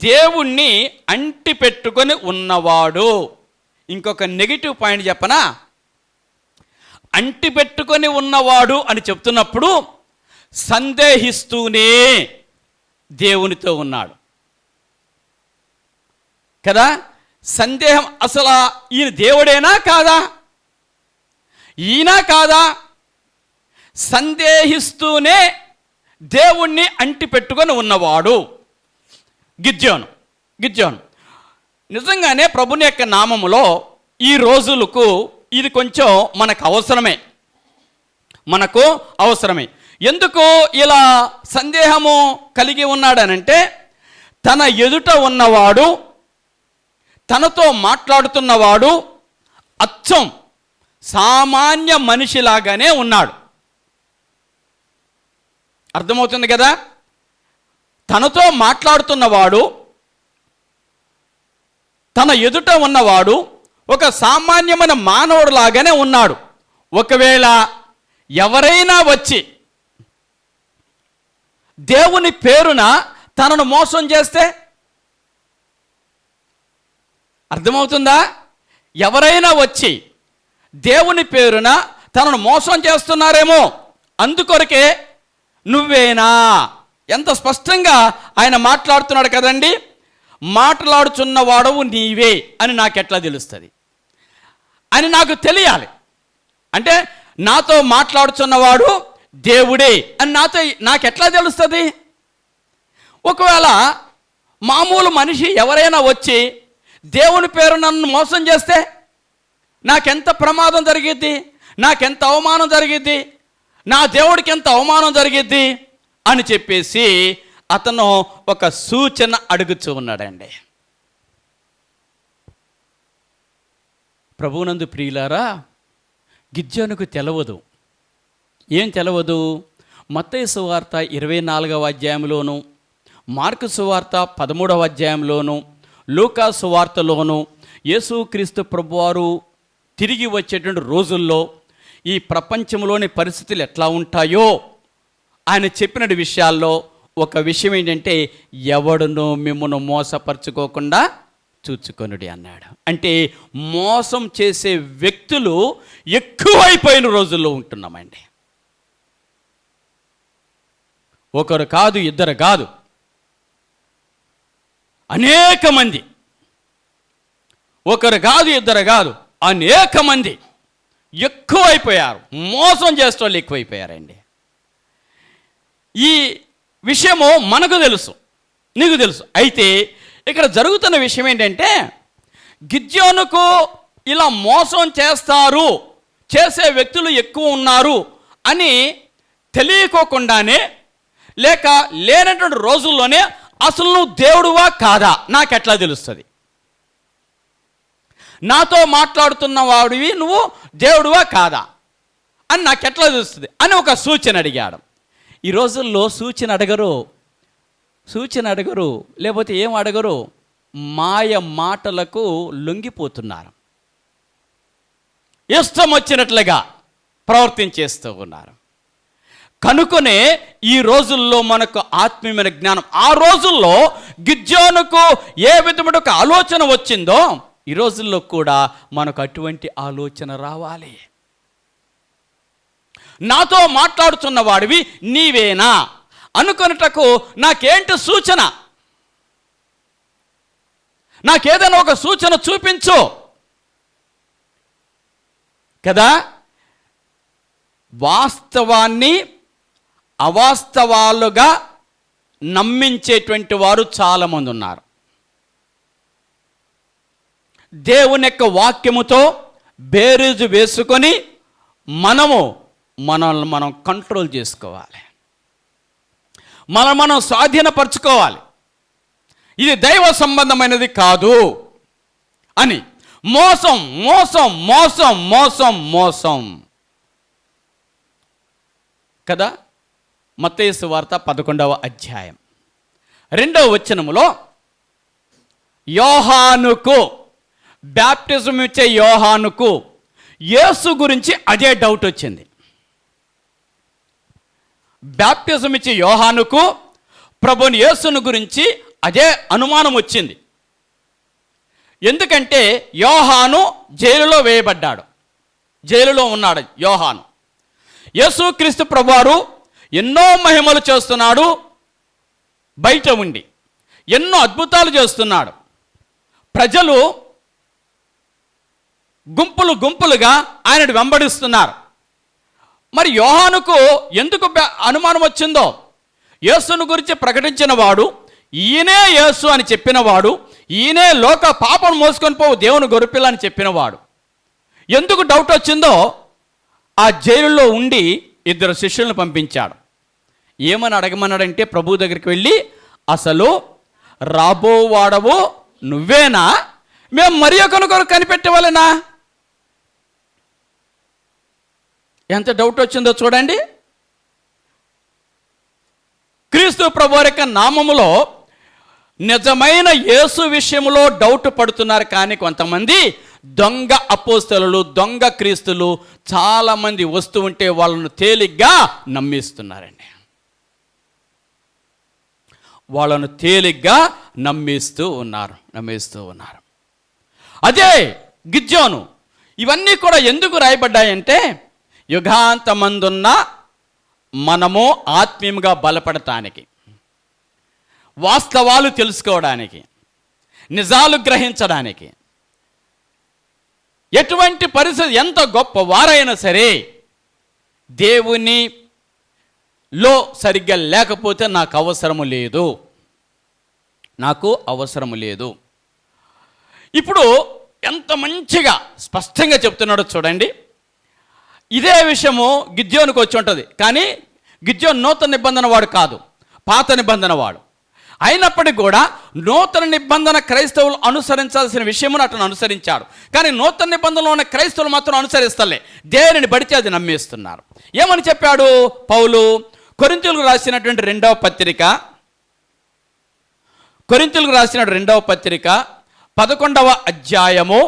Speaker 1: దేవుణ్ణి అంటి పెట్టుకొని ఉన్నవాడు. ఇంకొక నెగిటివ్ పాయింట్ చెప్పనా? అంటి పెట్టుకొని ఉన్నవాడు అని చెప్తున్నప్పుడు సందేహిస్తూనే దేవునితో ఉన్నాడు కదా. సందేహం, అసలు ఈయన దేవుడేనా కాదా, సందేహిస్తూనే దేవుణ్ణి అంటి పెట్టుకొని ఉన్నవాడు గిద్యోను. నిజంగానే ప్రభుని యొక్క నామములో ఈ రోజులకు ఇది కొంచెం మనకు అవసరమే. ఎందుకు ఇలా సందేహము కలిగి ఉన్నాడనంటే తన ఎదుట ఉన్నవాడు, తనతో మాట్లాడుతున్నవాడు అచ్చం సామాన్య మనిషిలాగానే ఉన్నాడు. అర్థమవుతుంది కదా. తనతో మాట్లాడుతున్నవాడు, తన ఎదుట ఉన్నవాడు ఒక సామాన్యమైన మానవుడు లాగానే ఉన్నాడు. ఒకవేళ ఎవరైనా వచ్చి దేవుని పేరున తనను మోసం చేస్తే, అర్థమవుతుందా? ఎవరైనా వచ్చి దేవుని పేరున తనను మోసం చేస్తున్నారేమో, అందుకొరకే నువ్వేనా, ఎంత స్పష్టంగా ఆయన మాట్లాడుతున్నాడు కదండి. మాట్లాడుచున్న వాడవు నీవే అని నాకెట్లా తెలుస్తుంది అని నాకు తెలియాలి. అంటే నాతో మాట్లాడుచున్నవాడు దేవుడే అని నాకెట్లా తెలుస్తుంది? ఒకవేళ మామూలు మనిషి ఎవరైనా వచ్చి దేవుని పేరు నన్ను మోసం చేస్తే నాకెంత ప్రమాదం జరిగిద్ది, నాకెంత అవమానం జరిగిద్ది, నా దేవుడికి ఎంత అవమానం జరిగిద్ది అని చెప్పేసి అతను ఒక సూచన అడుగుతూ ఉన్నాడండి. ప్రభువునందు ప్రియులారా, గిద్యోనుకు తెలవదు. ఏం తెలవదు? మత్తయి సువార్త 24వ అధ్యాయంలోను, మార్కు సువార్త 13వ అధ్యాయంలోను, లూకా సువార్తలోను యేసుక్రీస్తు ప్రభువారు తిరిగి వచ్చేటువంటి రోజుల్లో ఈ ప్రపంచంలోని పరిస్థితులు ఎట్లా ఉంటాయో ఆయన చెప్పిన విషయాల్లో ఒక విషయం ఏంటంటే, ఎవడును మిమ్మల్ని మోసపరుచుకోకుండా చూచుకొనుడి అన్నాడు. అంటే మోసం చేసే వ్యక్తులు ఎక్కువైపోయిన రోజుల్లో ఉంటున్నామండి. ఒకరు కాదు, ఇద్దరు కాదు, అనేక మంది. ఒకరు కాదు, ఇద్దరు కాదు, అనేక మంది ఎక్కువైపోయారు. మోసం చేసే వాళ్ళు ఎక్కువైపోయారండి. ఈ విషయము మనకు తెలుసు, నీకు తెలుసు. అయితే ఇక్కడ జరుగుతున్న విషయం ఏంటంటే, గిద్యోనుకు ఇలా మోసం చేస్తారు, చేసే వ్యక్తులు ఎక్కువ ఉన్నారు అని తెలియకోకుండానే, లేక లేనటువంటి రోజుల్లోనే అసలు నువ్వు దేవుడువా కాదా నాకెట్లా తెలుస్తుంది? నాతో మాట్లాడుతున్న వాడివి నువ్వు దేవుడువా కాదా అని నాకెట్లా తెలుస్తుంది అని ఒక సూచన అడిగాడు. ఈ రోజుల్లో సూచన అడగరు, లేకపోతే ఏం అడగరు, మాయ మాటలకు లొంగిపోతున్నారు, ఇష్టం వచ్చినట్లుగా ప్రవర్తించేస్తూ ఉన్నారు. కనుకనే ఈ రోజుల్లో మనకు ఆత్మీయమైన జ్ఞానం, ఆ రోజుల్లో గిద్యోనుకు ఏ విధమైన ఒక ఆలోచన వచ్చిందో ఈ రోజుల్లో కూడా మనకు అటువంటి ఆలోచన రావాలి. నాతో మాట్లాడుతున్న వాడివి నీవేనా అనుకొనుటకు నాకేంటి సూచన? నాకేదైనా ఒక సూచన చూపించు కదా. వాస్తవాన్ని అవాస్తవాలుగా నమ్మించేటువంటి వారు చాలామంది ఉన్నారు. దేవుని యొక్క వాక్యముతో బేరీజు వేసుకొని మనల్ని మనం కంట్రోల్ చేసుకోవాలి, మనం స్వాధీనపరచుకోవాలి. ఇది దైవ సంబంధమైనది కాదు అని మోసం మోసం మోసం మోసం మోసం కదా. మత్తయి సువార్త 11వ అధ్యాయం 2వ వచనములో యోహానుకు, బ్యాప్టిజం ఇచ్చే యోహానుకు యేసు గురించి అదే డౌట్ వచ్చింది. బ్యాప్టిజం ఇచ్చే యోహానుకు ప్రభుని యేసును గురించి అదే అనుమానం వచ్చింది. ఎందుకంటే యోహాను జైలులో వేయబడ్డాడు, జైలులో ఉన్నాడు యోహాను. యేసుక్రీస్తు ప్రభువారు ఎన్నో మహిమలు చేస్తున్నాడు, బయట ఉండి ఎన్నో అద్భుతాలు చేస్తున్నాడు. ప్రజలు గుంపులు గుంపులుగా ఆయనను వెంబడిస్తున్నారు. మరి యోహానుకు ఎందుకు అనుమానం వచ్చిందో, యేసును గురించి ప్రకటించిన వాడు, ఈయనే యేసు అని చెప్పినవాడు, ఈయనే లోక పాపం మోసుకొని పోవు దేవుని గొర్రెపిల్ల అని చెప్పినవాడు, ఎందుకు డౌట్ వచ్చిందో ఆ జైలులో ఉండి 2 శిష్యులను పంపించాడు. ఏమని అడగమన్నాడంటే, ప్రభు దగ్గరికి వెళ్ళి, అసలు రాబోవాడవు నువ్వేనా, మేము మరి ఒకరికొకరు కనిపెట్టేవాళ్ళనా? ఎంత డౌట్ వచ్చిందో చూడండి. క్రీస్తు ప్రభువారి యొక్క నామములో నిజమైన యేసు విషయంలో డౌట్ పడుతున్నారు. కానీ కొంతమంది దొంగ అపోస్తలులు, దొంగ క్రీస్తులు చాలామంది వస్తూ ఉంటే వాళ్ళను తేలిగ్గా నమ్మిస్తున్నారండి. వాళ్ళను తేలిగ్గా నమ్మిస్తూ ఉన్నారు. అదే గిద్యోను. ఇవన్నీ కూడా ఎందుకు రాయబడ్డాయంటే గిద్యోను ఇవన్నీ కూడా ఎందుకు రాయబడ్డాయంటే యుగాంతమందున్న మనము ఆత్మీయంగా బలపడటానికి, వాస్తవాలు తెలుసుకోవడానికి, నిజాలు గ్రహించడానికి. ఎటువంటి పరిస్థితి ఎంత గొప్ప వారైనా సరే దేవునిలో సరిగ్గా లేకపోతే నాకు అవసరము లేదు. ఇప్పుడు ఎంత మంచిగా స్పష్టంగా చెప్తున్నాడో చూడండి. ఇదే విషయము గిద్యోనుకు వచ్చి ఉంటుంది, కానీ గిద్యోను నూతన నిబంధన వాడు కాదు, పాత నిబంధన వాడు. అయినప్పటికీ కూడా నూతన నిబంధన క్రైస్తవులు అనుసరించాల్సిన విషయమును అతను అనుసరించాడు. కానీ నూతన నిబంధనలో ఉన్న క్రైస్తవులు మాత్రం అనుసరిస్తలే, దేనిని బడితే అది నమ్మేస్తున్నారు. ఏమని చెప్పాడు పౌలు? కొరింథీయులకు రాసినటువంటి రెండవ పత్రిక 11వ అధ్యాయము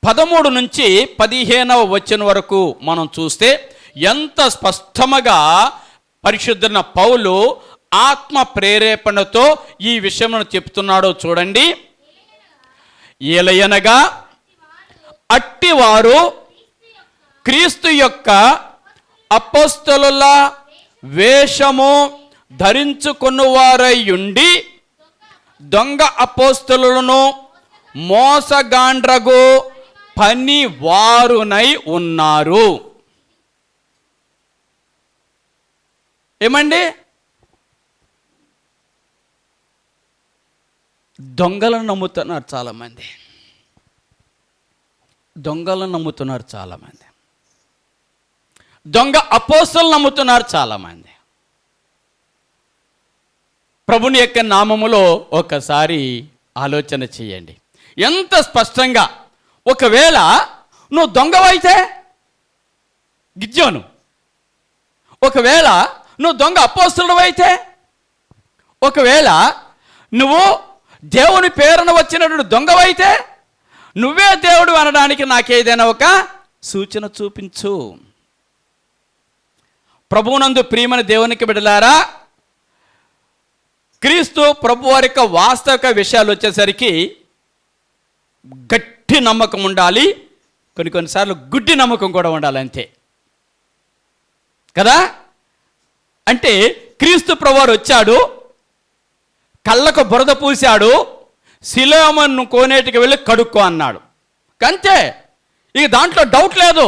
Speaker 1: 13 నుంచి 15వ వచనం వరకు మనం చూస్తే ఎంత స్పష్టముగా పరిశుద్ధున్న పౌలు ఆత్మ ప్రేరేపణతో ఈ విషయమును చెప్తున్నాడో చూడండి. ఏలయనగా అట్టివారు క్రీస్తు యొక్క అపోస్తలుల వేషము ధరించుకొనువారై ఉండి దొంగ అపోస్తలులను మోసగాండ్రగు పని వారునై ఉన్నారు. ఏమండి? దొంగలను నమ్ముతున్నారు చాలామంది. దొంగ అపోస్తలులను నమ్ముతున్నారు చాలామంది. ప్రభుని యొక్క నామములో ఒకసారి ఆలోచన చేయండి. ఎంత స్పష్టంగా, ఒకవేళ నువ్వు దొంగవైతే గిద్యోను, ఒకవేళ నువ్వు దొంగ అపోస్తలుడు అయితే, ఒకవేళ నువ్వు దేవుని పేరున వచ్చినటువంటి దొంగవైతే, నువ్వే దేవుడు అనడానికి నాకేదైనా ఒక సూచన చూపించు. ప్రభువునందు ప్రియమైన దేవునికి బిడ్డలారా, క్రీస్తు ప్రభు వారి యొక్క వాస్తవిక విషయాలు వచ్చేసరికి గట్టి నమ్మకం ఉండాలి, కొన్నిసార్లు గుడ్డి నమ్మకం కూడా ఉండాలి, అంతే కదా. అంటే క్రీస్తు ప్రభు వారు వచ్చాడు, కళ్ళకు బురద పూశాడు, సిలోమను కోనేటికి వెళ్ళి కడుక్కో అన్నాడు, అంతే. ఇక దాంట్లో డౌట్ లేదు.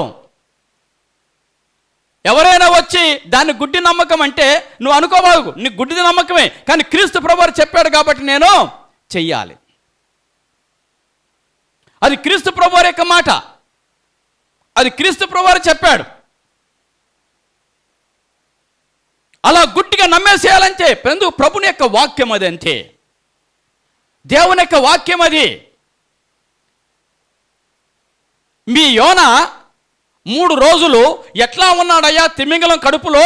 Speaker 1: ఎవరైనా వచ్చి దాన్ని గుడ్డి నమ్మకం అంటే నువ్వు అనుకోబాగు, నీ గుడ్డిది నమ్మకమే, కానీ క్రీస్తు ప్రభువారు చెప్పాడు కాబట్టి నేను చెయ్యాలి. అది క్రీస్తు ప్రభువారి యొక్క మాట, అది క్రీస్తు ప్రభువారు చెప్పాడు. అలా గుడ్డిగా నమ్మేసేయాలంటే ఎందుకు? ప్రభుని యొక్క వాక్యం అది, అంతే. దేవుని యొక్క వాక్యం అది. మీ యోన 3 రోజులు ఎట్లా ఉన్నాడయ్యా తిమింగలం కడుపులో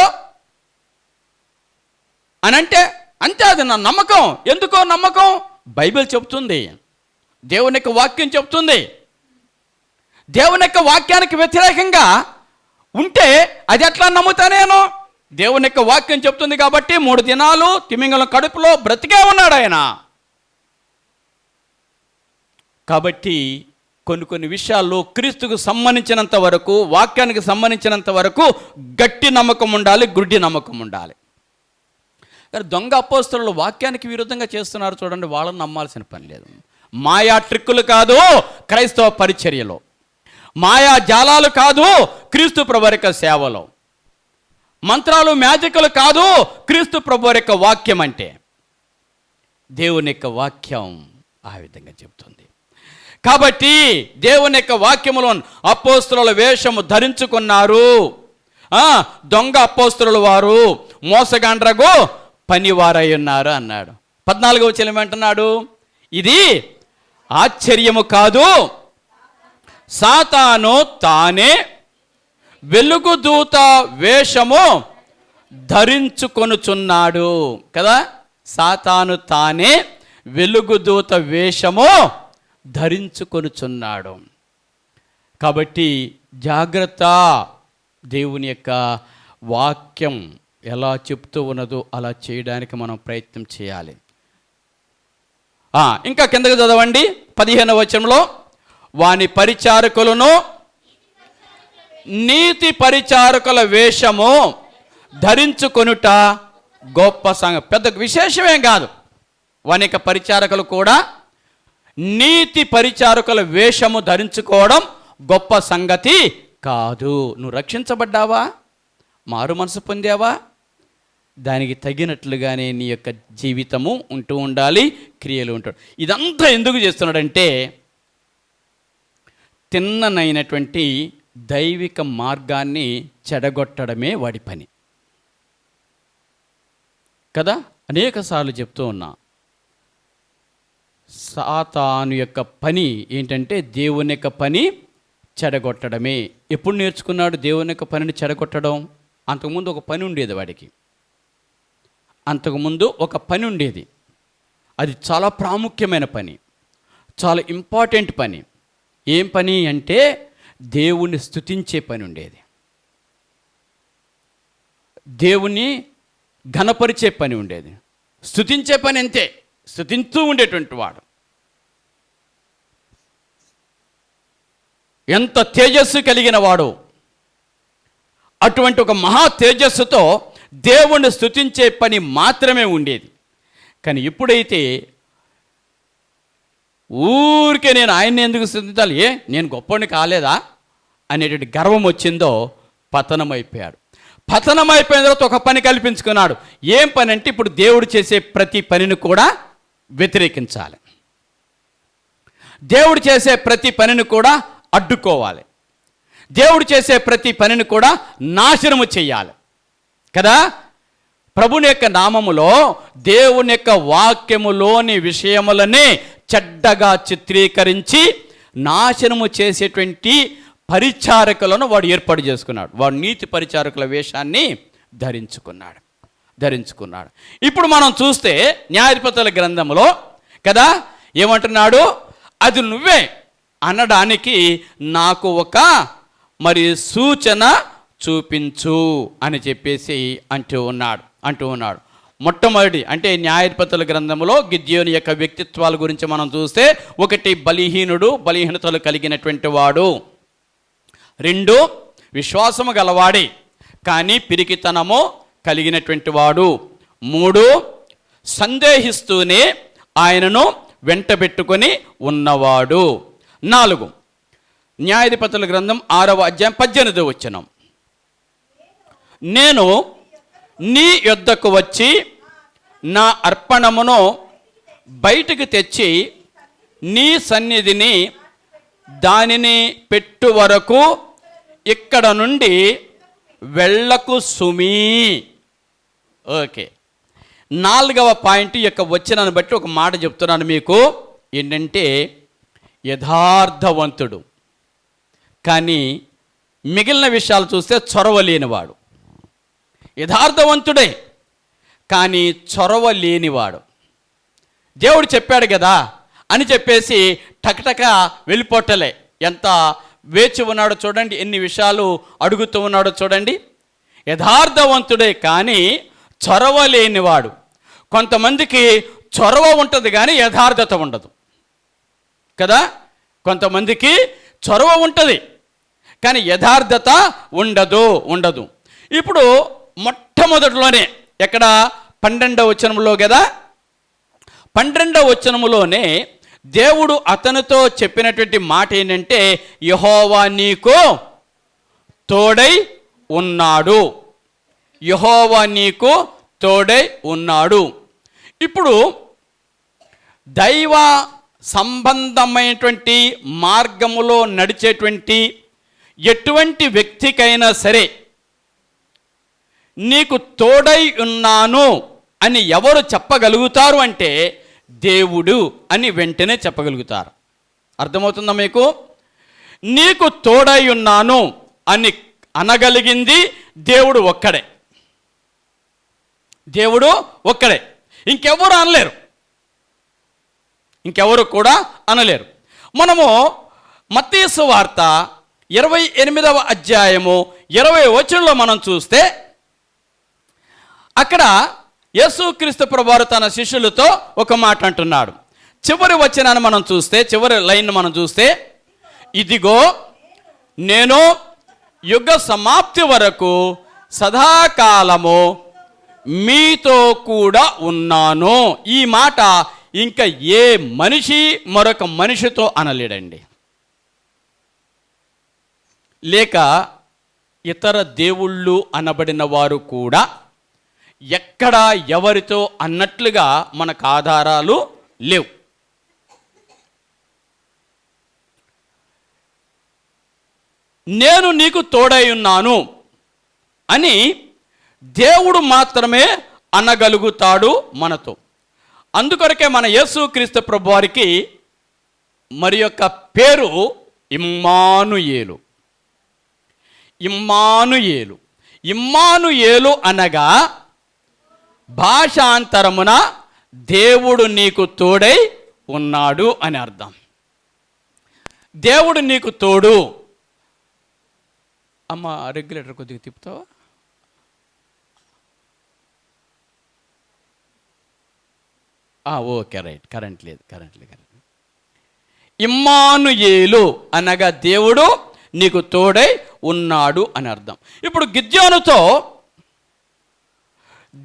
Speaker 1: అని అంటే, అంతే, అది నా నమ్మకం. ఎందుకో నమ్మకం? బైబిల్ చెప్తుంది, దేవుని యొక్క వాక్యం చెప్తుంది. దేవుని యొక్క వాక్యానికి వ్యతిరేకంగా ఉంటే అది ఎట్లా నమ్ముతా నేను? దేవుని యొక్క వాక్యం చెప్తుంది కాబట్టి 3 దినాలు తిమింగలం కడుపులో బ్రతికే ఉన్నాడు ఆయన. కాబట్టి కొన్ని విషయాల్లో క్రీస్తుకు సంబంధించినంత వరకు, వాక్యానికి సంబంధించినంత వరకు గట్టి నమ్మకం ఉండాలి, గుడ్డి నమ్మకం ఉండాలి. కానీ దొంగ అపోస్తలులు వాక్యానికి విరుద్ధంగా చేస్తున్నారు చూడండి, వాళ్ళని నమ్మాల్సిన పని లేదు. మాయా ట్రిక్కులు కాదు క్రైస్తవ పరిచర్యలో, మాయా జాలాలు కాదు క్రీస్తు ప్రభువారి యొక్క సేవలో, మంత్రాలు మ్యాజిక్లు కాదు క్రీస్తు ప్రభువారి యొక్క వాక్యం. అంటే దేవుని యొక్క వాక్యం ఆ విధంగా చెప్తుంది. కాబట్టి దేవుని యొక్క వాక్యములో అపోస్తలుల వేషము ధరించుకున్నారు, దొంగ అపోస్తలుల వారు మోసగాండ్రగు పనివారై ఉన్నారు అన్నాడు. 14వ వచనం అంటున్నాడు, ఇది ఆశ్చర్యము కాదు, సాతాను తానే వెలుగుదూత వేషము ధరించుకొనుచున్నాడు కదా. సాతాను తానే వెలుగుదూత వేషము ధరించుకొనుచున్నాడు. కాబట్టి జాగ్రత్త, దేవుని యొక్క వాక్యం ఎలా చెప్తూ ఉన్నదో అలా చేయడానికి మనం ప్రయత్నం చేయాలి. ఇంకా కిందకి చదవండి 15వ వచనంలో, వాని పరిచారకులను నీతి పరిచారకుల వేషము ధరించుకొనుట గొప్ప సంగతి. పెద్ద విశేషమేం కాదు. వాని యొక్క పరిచారకులు కూడా నీతి పరిచారకుల వేషము ధరించుకోవడం గొప్ప సంగతి కాదు. నువ్వు రక్షించబడ్డావా, మారు మనసు పొందావా, దానికి తగినట్లుగానే నీ యొక్క జీవితము ఉంటూ ఉండాలి, క్రియలు ఉంటాడు. ఇదంతా ఎందుకు చేస్తున్నాడంటే తిన్ననైనటువంటి దైవిక మార్గాన్ని చెడగొట్టడమే వాడి పని కదా. అనేక సార్లు చెప్తూ ఉన్నా, సాతాను యొక్క పని ఏంటంటే దేవుని యొక్క పని చెడగొట్టడమే. ఎప్పుడు నేర్చుకున్నాడు దేవుని యొక్క పనిని చెడగొట్టడం? అంతకుముందు ఒక పని ఉండేది వాడికి. అంతకుముందు ఒక పని ఉండేది, అది చాలా ప్రాముఖ్యమైన పని, చాలా ఇంపార్టెంట్ పని. ఏం పని అంటే దేవుణ్ణి స్తుతించే పని ఉండేది, దేవుణ్ణి ఘనపరిచే పని ఉండేది. స్తుతించే పని అంతే, స్తుతించూ ఉండేటువంటి వాడు. ఎంత తేజస్సు కలిగిన వాడు! అటువంటి ఒక మహా తేజస్సుతో దేవుణ్ణి స్తుతించే పని మాత్రమే ఉండేది. కానీ ఎప్పుడైతే ఊరికే నేను ఆయన్ని ఎందుకు స్తుతించాలి, నేను గొప్పని కాలేదా అనేటువంటి గర్వం వచ్చిందో పతనమైపోయాడు. పతనమైపోయిన తర్వాత ఒక పని కల్పించుకున్నాడు. ఏం పని అంటే ఇప్పుడు దేవుడు చేసే ప్రతి పనిని కూడా వ్యతిరేకించాలి, దేవుడు చేసే ప్రతి పనిని కూడా అడ్డుకోవాలి, దేవుడు చేసే ప్రతి పనిని కూడా నాశనము చెయ్యాలి కదా. ప్రభుని యొక్క నామములో దేవుని యొక్క వాక్యములోని విషయములనే చెడ్డగా చిత్రీకరించి నాశనము చేసేటువంటి పరిచారకులను వాడు ఏర్పాటు చేసుకున్నాడు. వాడు నీతి పరిచారకుల వేషాన్ని ధరించుకున్నాడు. ఇప్పుడు మనం చూస్తే న్యాయాధిపతుల గ్రంథంలో కదా ఏమంటున్నాడు, అది నువ్వే అనడానికి నాకు ఒక సూచన చూపించు అని చెప్పేసి అంటూ ఉన్నాడు. మొట్టమొదటి అంటే న్యాయాధిపతుల గ్రంథంలో గిద్యోని యొక్క వ్యక్తిత్వాల గురించి మనం చూస్తే, ఒకటి బలహీనతలు కలిగినటువంటి వాడు, 2 విశ్వాసము గలవాడే కానీ పిరికితనము కలిగినటువంటి వాడు, 3 సందేహిస్తూనే ఆయనను వెంటబెట్టుకొని ఉన్నవాడు, 4 న్యాయాధిపతుల గ్రంథం 6వ అధ్యాయం 18వ వచనం, నేను నీ యొద్దకు వచ్చి నా అర్పణమును బయటికి తెచ్చి నీ సన్నిధిని దానిని పెట్టు వరకు ఇక్కడ నుండి వెళ్ళకు సుమీ. ఓకే, 4వ పాయింట్ యొక్క వచనాన్ని బట్టి ఒక మాట చెప్తున్నాను మీకు. ఏంటంటే యథార్థవంతుడు కానీ మిగిలిన విషయాలు చూస్తే చొరవ లేనివాడు. యథార్థవంతుడే కానీ చొరవ లేనివాడు. దేవుడు చెప్పాడు కదా అని చెప్పేసి టకటక వెళ్ళిపోవటలే. ఎంత వేచి ఉన్నాడో చూడండి, ఎన్ని విషయాలు అడుగుతూ ఉన్నాడో చూడండి. యథార్థవంతుడే కానీ చొరవ లేనివాడు. కొంతమందికి చొరవ ఉంటుంది కానీ యథార్థత ఉండదు కదా. కొంతమందికి చొరవ ఉంటుంది కానీ యథార్థత ఉండదు. ఇప్పుడు మొట్టమొదటిలోనే ఎక్కడ 12వ వచనంలో కదా, 12వ వచనములోనే దేవుడు అతనితో చెప్పినటువంటి మాట ఏంటంటే, యెహోవా నీకు తోడై ఉన్నాడు. యెహోవా నీకు తోడై ఉన్నాడు. ఇప్పుడు దైవ సంబంధమైనటువంటి మార్గములో నడిచేటువంటి ఎటువంటి వ్యక్తికైనా సరే నీకు తోడై ఉన్నాను అని ఎవరు చెప్పగలుగుతారు అంటే దేవుడు అని వెంటనే చెప్పగలుగుతారు. అర్థమవుతుందా మీకు? నీకు తోడై ఉన్నాను అని అనగలిగింది దేవుడు ఒక్కడే. దేవుడు ఒక్కడే, ఇంకెవరు అనలేరు, ఇంకెవరు కూడా అనలేరు. మనము మత్తయి సువార్త 28వ అధ్యాయము 20వ వచనంలో మనం చూస్తే అక్కడ యేసుక్రీస్తు ప్రభువారు తన శిష్యులతో ఒక మాట అంటున్నాడు. చివరి వచనాన్ని మనం చూస్తే, చివరి లైన్ మనం చూస్తే, ఇదిగో నేను యుగ సమాప్తి వరకు సదాకాలము మీతో కూడా ఉన్నాను. ఈ మాట ఇంకా ఏ మనిషి మరొక మనిషితో అనలేడండి. లేక ఇతర దేవుళ్ళు అనబడిన వారు కూడా ఎక్కడ ఎవరితో అన్నట్లుగా మనకు ఆధారాలు లేవు. నేను నీకు తోడై ఉన్నాను అని దేవుడు మాత్రమే అనగలుగుతాడు మనతో. అందుకొరకే మన యేసుక్రీస్తు ప్రభువారికి మరి యొక్క పేరు ఇమ్మానుయేలు. ఇమ్మానుయేలు, ఇమ్మానుయేలు అనగా భాషాంతరమున దేవుడు నీకు తోడై ఉన్నాడు అని అర్థం. దేవుడు నీకు తోడు. అమ్మ రెగ్యులేటర్ కొద్దిగా తిప్పుతావా? Okay, right. కరెంట్ లేదు. ఇమ్మానుయేలు అనగా దేవుడు నీకు తోడై ఉన్నాడు అని అర్థం. ఇప్పుడు గిద్యోనుతో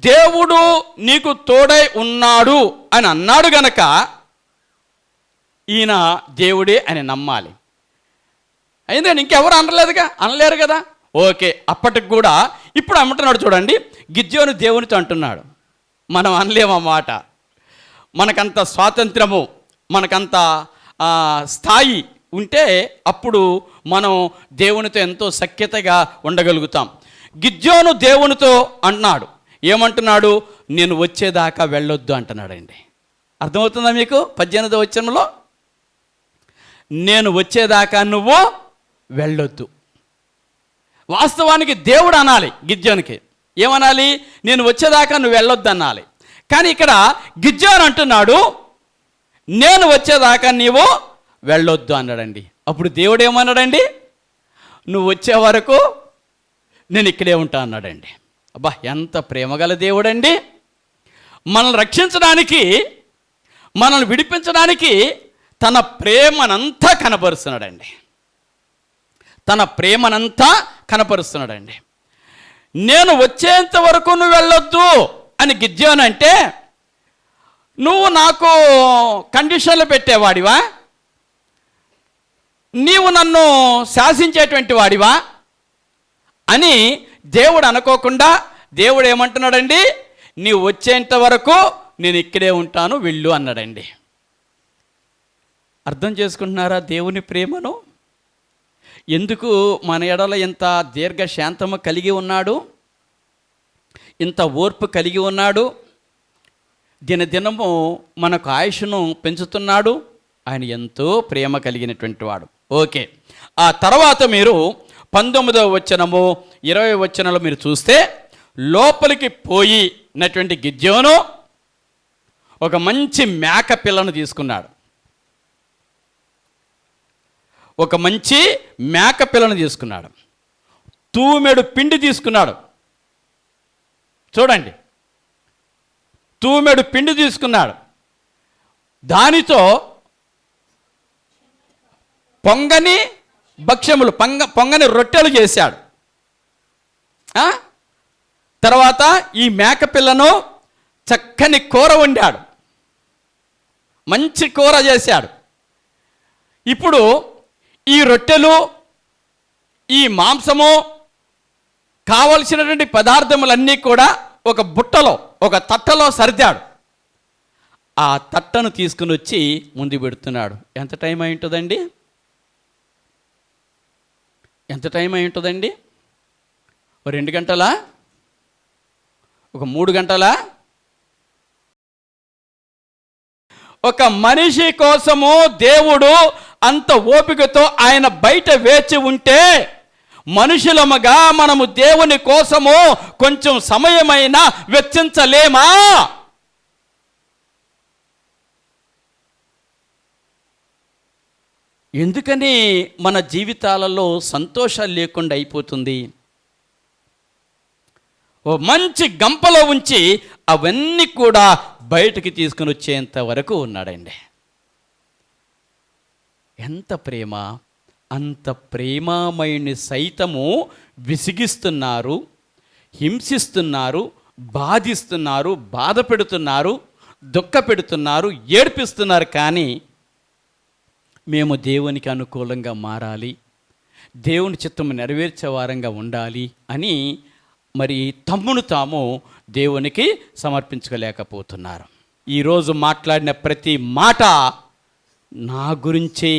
Speaker 1: దేవుడు నీకు తోడై ఉన్నాడు అని అన్నాడు గనక ఈయన దేవుడే అని నమ్మాలి. అయిందండి, ఇంకెవరు అనలేరు కదా. ఓకే, అప్పటికి కూడా ఇప్పుడు అంటున్నాడు చూడండి, గిద్యోను దేవునితో అంటున్నాడు. మనం అనలేమన్నమాట. మనకంత స్వాతంత్రము, మనకంత స్థాయి ఉంటే అప్పుడు మనం దేవునితో ఎంతో సఖ్యతగా ఉండగలుగుతాం. గిద్యోను దేవునితో అన్నాడు. ఏమంటున్నాడు? నేను వచ్చేదాకా వెళ్ళొద్దు అంటున్నాడండి. అర్థమవుతుందా మీకు? 18వ వచనంలో నేను వచ్చేదాకా నువ్వు వెళ్ళొద్దు. వాస్తవానికి దేవుడు అనాలి గిద్యోనికి. ఏమనాలి? నేను వచ్చేదాకా నువ్వు వెళ్ళొద్దు అనాలి. కానీ ఇక్కడ గిద్యోను అంటున్నాడు నేను వచ్చేదాకా నీవు వెళ్ళొద్దు అన్నాడండి. అప్పుడు దేవుడు ఏమన్నాడండి? నువ్వు వచ్చే వరకు నేను ఇక్కడే ఉంటా అన్నాడండి. అబ్బా, ఎంత ప్రేమగల దేవుడండి! మనల్ని రక్షించడానికి, మనల్ని విడిపించడానికి తన ప్రేమనంతా కనపరుస్తున్నాడండి. తన ప్రేమనంతా కనపరుస్తున్నాడండి. నేను వచ్చేంత వరకు నువ్వు వెళ్ళొద్దు అని గిద్యోను అంటే, నువ్వు నాకు కండిషన్లు పెట్టేవాడివా? నీవు నన్ను శాసించేటువంటి వాడివా అని దేవుడు అనుకోకుండా దేవుడు ఏమంటున్నాడండి? నీవు వచ్చేంత వరకు నేను ఇక్కడే ఉంటాను, వెళ్ళు అన్నాడండి. అర్థం చేసుకుంటున్నారా దేవుని ప్రేమను? ఎందుకు మన ఎడల ఇంత దీర్ఘశాంతము కలిగి ఉన్నాడు, ఇంత ఓర్పు కలిగి ఉన్నాడు, దినదినము మనకు ఆయుష్ను పెంచుతున్నాడు. ఆయన ఎంతో ప్రేమ కలిగినటువంటి వాడు. ఓకే, ఆ తర్వాత మీరు 19వ వచనము 20వ వచనంలో మీరు చూస్తే, లోపలికి పోయినటువంటి గిద్యోను ఒక మంచి మేక పిల్లను తీసుకున్నాడు. ఒక మంచి మేక పిల్లను తీసుకున్నాడు. తూమెడు పిండి తీసుకున్నాడు. చూడండి, తూమెడు పిండి తీసుకున్నాడు. దానితో పొంగని భక్ష్యములు, పొంగని రొట్టెలు చేశాడు. తర్వాత ఈ మేకపిల్లను చక్కని కూర వండాడు, మంచి కూర చేశాడు. ఇప్పుడు ఈ రొట్టెలు, ఈ మాంసము, కావలసినటువంటి పదార్థములన్నీ కూడా ఒక బుట్టలో, ఒక తట్టలో సర్దాడు. ఆ తట్టను తీసుకుని వచ్చి ముందు పెడుతున్నాడు. ఎంత టైం అయి ఉంటుందండి? ఎంత టైం అయి ఉంటుందండి? 2 గంటలా? ఒక 3 గంటలా? ఒక మనిషి కోసము దేవుడు అంత ఓపికతో ఆయన బయట వేచి ఉంటే, మనుషులముగా మనము దేవుని కోసము కొంచెం సమయమైనా వెచ్చించలేమా? ఎందుకని మన జీవితాలలో సంతోషాలు లేకుండా అయిపోతుంది? ఓ మంచి గంపలో ఉంచి అవన్నీ కూడా బయటికి తీసుకుని వచ్చేంత వరకు ఉన్నాడండి. ఎంత ప్రేమ! అంత ప్రేమామయుని సైతము విసిగిస్తున్నారు, హింసిస్తున్నారు, బాధిస్తున్నారు, బాధ పెడుతున్నారు, దుఃఖ పెడుతున్నారు, ఏడ్పిస్తున్నారు. కానీ మేము దేవునికి అనుకూలంగా మారాలి, దేవుని చిత్తము నెరవేర్చే వారంగా ఉండాలి అని మరి తమ్మును తాము దేవునికి సమర్పించుకోలేకపోతున్నారు. ఈరోజు మాట్లాడిన ప్రతి మాట నా గురించే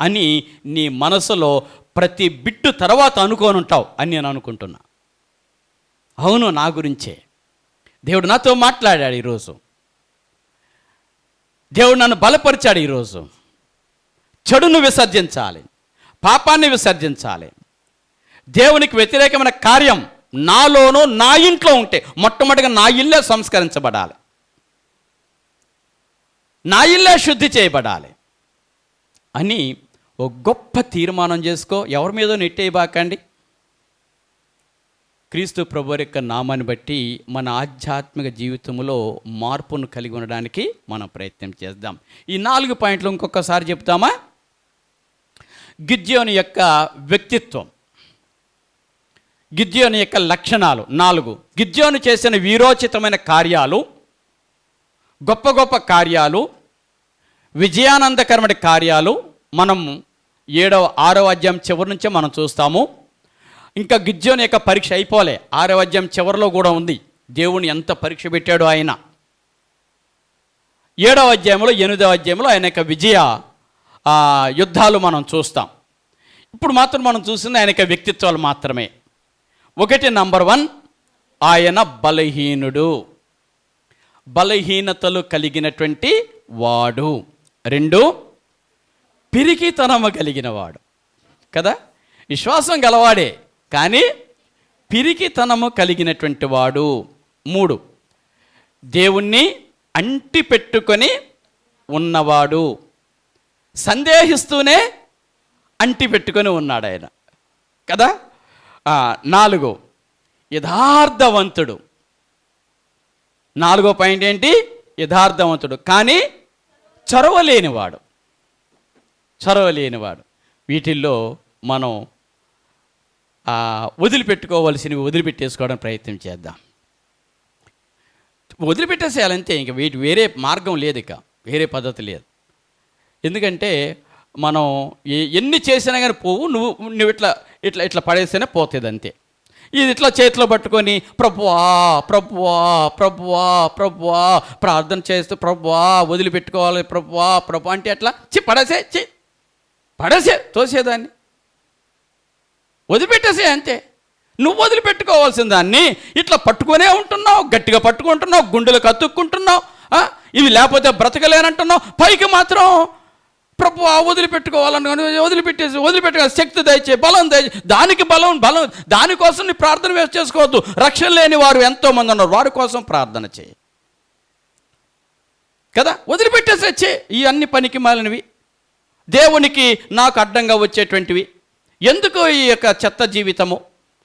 Speaker 1: అని నీ మనసులో ప్రతి బిట్టు తర్వాత అనుకోని ఉంటావు అని నేను అనుకుంటున్నా. అవును, నా గురించే దేవుడు నాతో మాట్లాడాడు. ఈరోజు దేవుడు నన్ను బలపరిచాడు. ఈరోజు చెడును విసర్జించాలి, పాపాన్ని విసర్జించాలి. దేవునికి వ్యతిరేకమైన కార్యం నాలోనూ నా ఇంట్లో ఉంటే మొట్టమొదటిగా నా ఇల్లే సంస్కరించబడాలి, నా ఇల్లే శుద్ధి చేయబడాలి అని ఒక గొప్ప తీర్మానం చేసుకో. ఎవరి మీద నెట్టేయబాకండి. క్రీస్తు ప్రభువు యొక్క నామాన్ని బట్టి మన ఆధ్యాత్మిక జీవితంలో మార్పును కలిగి ఉండడానికి మనం ప్రయత్నం చేద్దాం. ఈ 4 పాయింట్లు ఇంకొకసారి చెప్తామా? గిద్యోను యొక్క వ్యక్తిత్వం, గిద్యోను యొక్క లక్షణాలు 4. గిద్యోను చేసిన వీరోచితమైన కార్యాలు, గొప్ప గొప్ప కార్యాలు, విజయానందకరమైన కార్యాలు మనం 6వ అధ్యాయం చివరి నుంచే మనం చూస్తాము. ఇంకా గిద్యోను యొక్క పరీక్ష అయిపోలే, 6వ అధ్యాయం చివరిలో కూడా ఉంది దేవుని ఎంత పరీక్ష పెట్టాడో ఆయన. 7వ అధ్యాయంలో 8వ అధ్యాయంలో ఆయన యొక్క విజయ యుద్ధాలు మనం చూస్తాం. ఇప్పుడు మాత్రం మనం చూసింది ఆయన యొక్క వ్యక్తిత్వాలు మాత్రమే. 1 నంబర్ 1 ఆయన బలహీనుడు, బలహీనతలు కలిగినటువంటి వాడు. 2 పిరికితనము కలిగిన వాడు కదా. విశ్వాసం గలవాడే కానీ పిరికితనము కలిగినటువంటి వాడు. 3 దేవుణ్ణి అంటి పెట్టుకొని ఉన్నవాడు, సందేహిస్తూనే అంటి పెట్టుకొని ఉన్నాడు ఆయన కదా. 4 యథార్థవంతుడు. 4వ పాయింట్ ఏంటి? యథార్థవంతుడు కానీ చొరవలేనివాడు, చొరవలేనివాడు. వీటిల్లో మనం వదిలిపెట్టుకోవాల్సినవి వదిలిపెట్టేసుకోవడానికి ప్రయత్నం చేద్దాం. వదిలిపెట్టేసేయాలంతే, ఇంక వేరే మార్గం లేదు, ఇక వేరే పద్ధతి లేదు. ఎందుకంటే మనం ఎన్ని చేసినా కానీ పోవు, నువ్వు ఇట్లా ఇట్లా ఇట్లా పడేస్తేనే పోతుంది అంతే. ఇది ఇట్లా చేతిలో పట్టుకొని ప్రభువా ప్రభువా ప్రభువా ప్రభువా ప్రార్థన చేస్తూ ప్రభువా వదిలిపెట్టుకోవాలి ప్రభువా ప్రభు అంటే అట్లా పడేసే తోసేదాన్ని వదిలిపెట్టేసే అంతే. నువ్వు వదిలిపెట్టుకోవాల్సిన దాన్ని ఇట్లా పట్టుకునే ఉంటున్నావు, గట్టిగా పట్టుకుంటున్నావు, గుండెలకు అతుక్కుంటున్నావు, ఇవి లేకపోతే బ్రతకలేనంటున్నావు. పైకి మాత్రం ప్రభువా వదిలిపెట్టుకోవాలని వదిలిపెట్టుకోవాలి, శక్తి దయచే, బలం దయచే. దానికి బలం దానికోసం నీ ప్రార్థన వేస్ట్ చేసుకోవద్దు. రక్షణ లేని వారు ఎంతోమంది ఉన్నారు, వారి కోసం ప్రార్థన చేయి కదా. వదిలిపెట్టేసే ఈ అన్ని పనికి మాలినవి, దేవునికి నాకు అడ్డంగా వచ్చేటువంటివి. ఎందుకు ఈ యొక్క చెత్త జీవితము,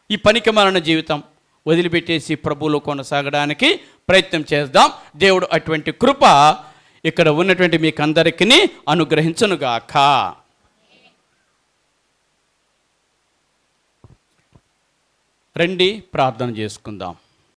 Speaker 1: ఈ పనికి మాలిన జీవితం వదిలిపెట్టేసి ప్రభువులో కొనసాగడానికి ప్రయత్నం చేద్దాం. దేవుడు అటువంటి కృప ఇక్కడ ఉన్నటువంటి మీకు అందరికీ అనుగ్రహించునుగాక. రండి ప్రార్థన చేసుకుందాం.